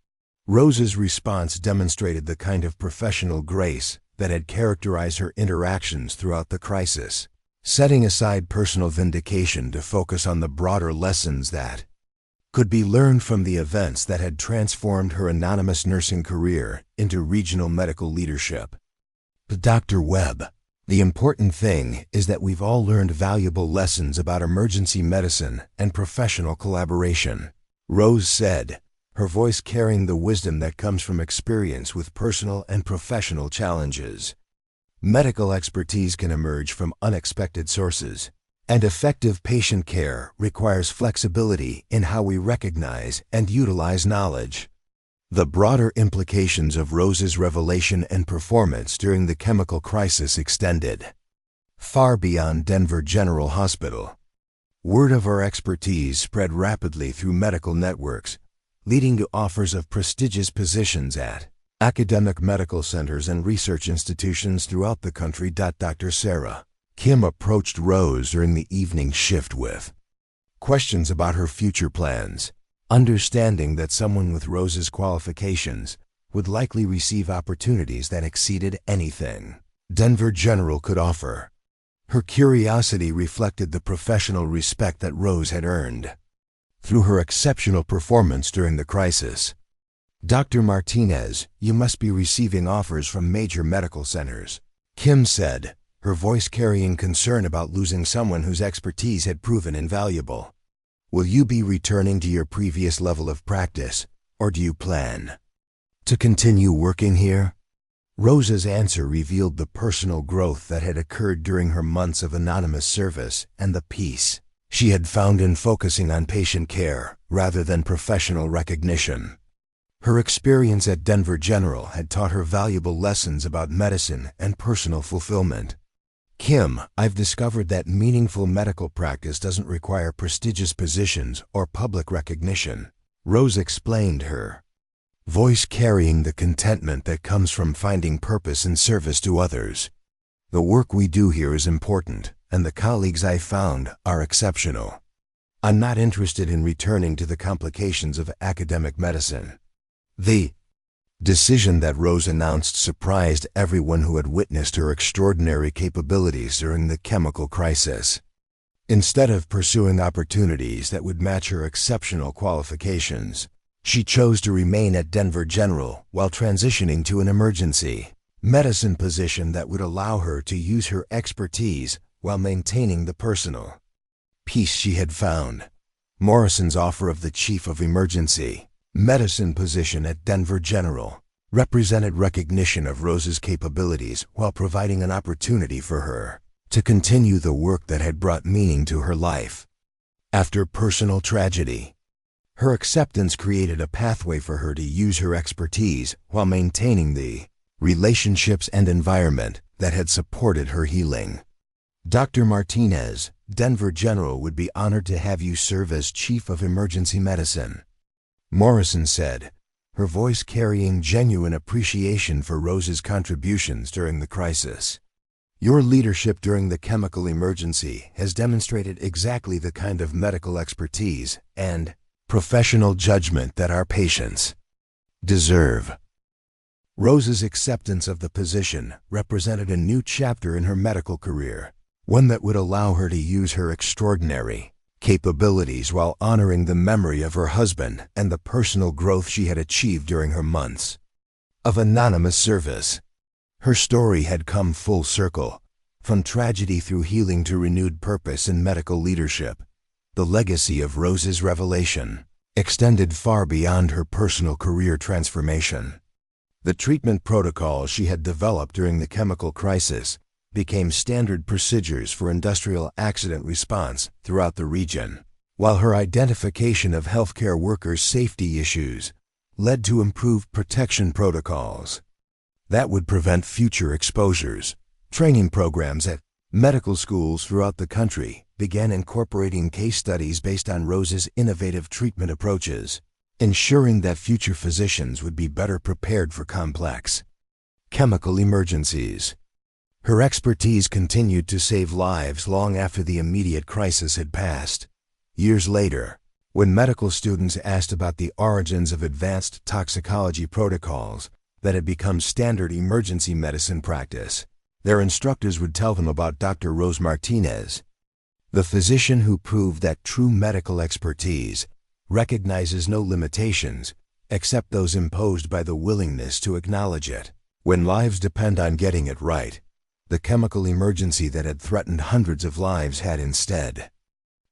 Rose's response demonstrated the kind of professional grace that had characterized her interactions throughout the crisis, setting aside personal vindication to focus on the broader lessons that could be learned from the events that had transformed her anonymous nursing career into regional medical leadership. "Dr. Webb, the important thing is that we've all learned valuable lessons about emergency medicine and professional collaboration," Rose said, her voice carrying the wisdom that comes from experience with personal and professional challenges. "Medical expertise can emerge from unexpected sources, and effective patient care requires flexibility in how we recognize and utilize knowledge." The broader implications of Rose's revelation and performance during the chemical crisis extended far beyond Denver General Hospital. Word of her expertise spread rapidly through medical networks, leading to offers of prestigious positions at academic medical centers and research institutions throughout the country. Dr. Sarah Kim approached Rose during the evening shift with questions about her future plans, understanding that someone with Rose's qualifications would likely receive opportunities that exceeded anything Denver General could offer. Her curiosity reflected the professional respect that Rose had earned through her exceptional performance during the crisis. "Dr. Martinez, you must be receiving offers from major medical centers," Kim said, her voice carrying concern about losing someone whose expertise had proven invaluable. "Will you be returning to your previous level of practice, or do you plan to continue working here?" Rose's answer revealed the personal growth that had occurred during her months of anonymous service and the peace she had found in focusing on patient care rather than professional recognition. Her experience at Denver General had taught her valuable lessons about medicine and personal fulfillment. "Kim, I've discovered that meaningful medical practice doesn't require prestigious positions or public recognition," Rose explained, her voice carrying the contentment that comes from finding purpose in service to others. "The work we do here is important, and the colleagues I found are exceptional. I'm not interested in returning to the complications of academic medicine." The decision that Rose announced surprised everyone who had witnessed her extraordinary capabilities during the chemical crisis. Instead of pursuing opportunities that would match her exceptional qualifications, she chose to remain at Denver General while transitioning to an emergency medicine position that would allow her to use her expertise while maintaining the personal peace she had found. Morrison's offer of the Chief of Emergency Medicine position at Denver General represented recognition of Rose's capabilities while providing an opportunity for her to continue the work that had brought meaning to her life. After personal tragedy, her acceptance created a pathway for her to use her expertise while maintaining the relationships and environment that had supported her healing. "Dr. Martinez, Denver General would be honored to have you serve as Chief of Emergency Medicine," Morrison said, her voice carrying genuine appreciation for Rose's contributions during the crisis. "Your leadership during the chemical emergency has demonstrated exactly the kind of medical expertise and professional judgment that our patients deserve." Rose's acceptance of the position represented a new chapter in her medical career, one that would allow her to use her extraordinary capabilities while honoring the memory of her husband and the personal growth she had achieved during her months of anonymous service. Her story had come full circle, from tragedy through healing to renewed purpose in medical leadership. The legacy of Rose's revelation extended far beyond her personal career transformation. The treatment protocols she had developed during the chemical crisis became standard procedures for industrial accident response throughout the region, while her identification of healthcare workers' safety issues led to improved protection protocols that would prevent future exposures. Training programs at medical schools throughout the country began incorporating case studies based on Rose's innovative treatment approaches, ensuring that future physicians would be better prepared for complex chemical emergencies. Her expertise continued to save lives long after the immediate crisis had passed. Years later, when medical students asked about the origins of advanced toxicology protocols that had become standard emergency medicine practice, their instructors would tell them about Dr. Rose Martinez, the physician who proved that true medical expertise recognizes no limitations except those imposed by the willingness to acknowledge it. When lives depend on getting it right, the chemical emergency that had threatened hundreds of lives had instead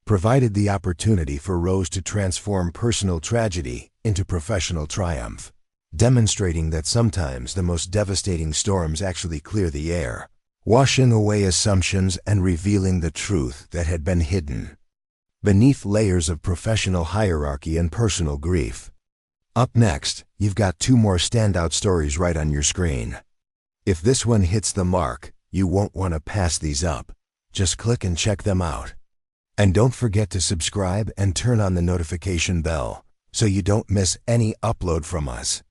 provided the opportunity for Rose to transform personal tragedy into professional triumph, demonstrating that sometimes the most devastating storms actually clear the air, washing away assumptions and revealing the truth that had been hidden beneath layers of professional hierarchy and personal grief. Up next, you've got two more standout stories right on your screen. If this one hits the mark, you won't want to pass these up. Just click and check them out. And don't forget to subscribe and turn on the notification bell so you don't miss any upload from us.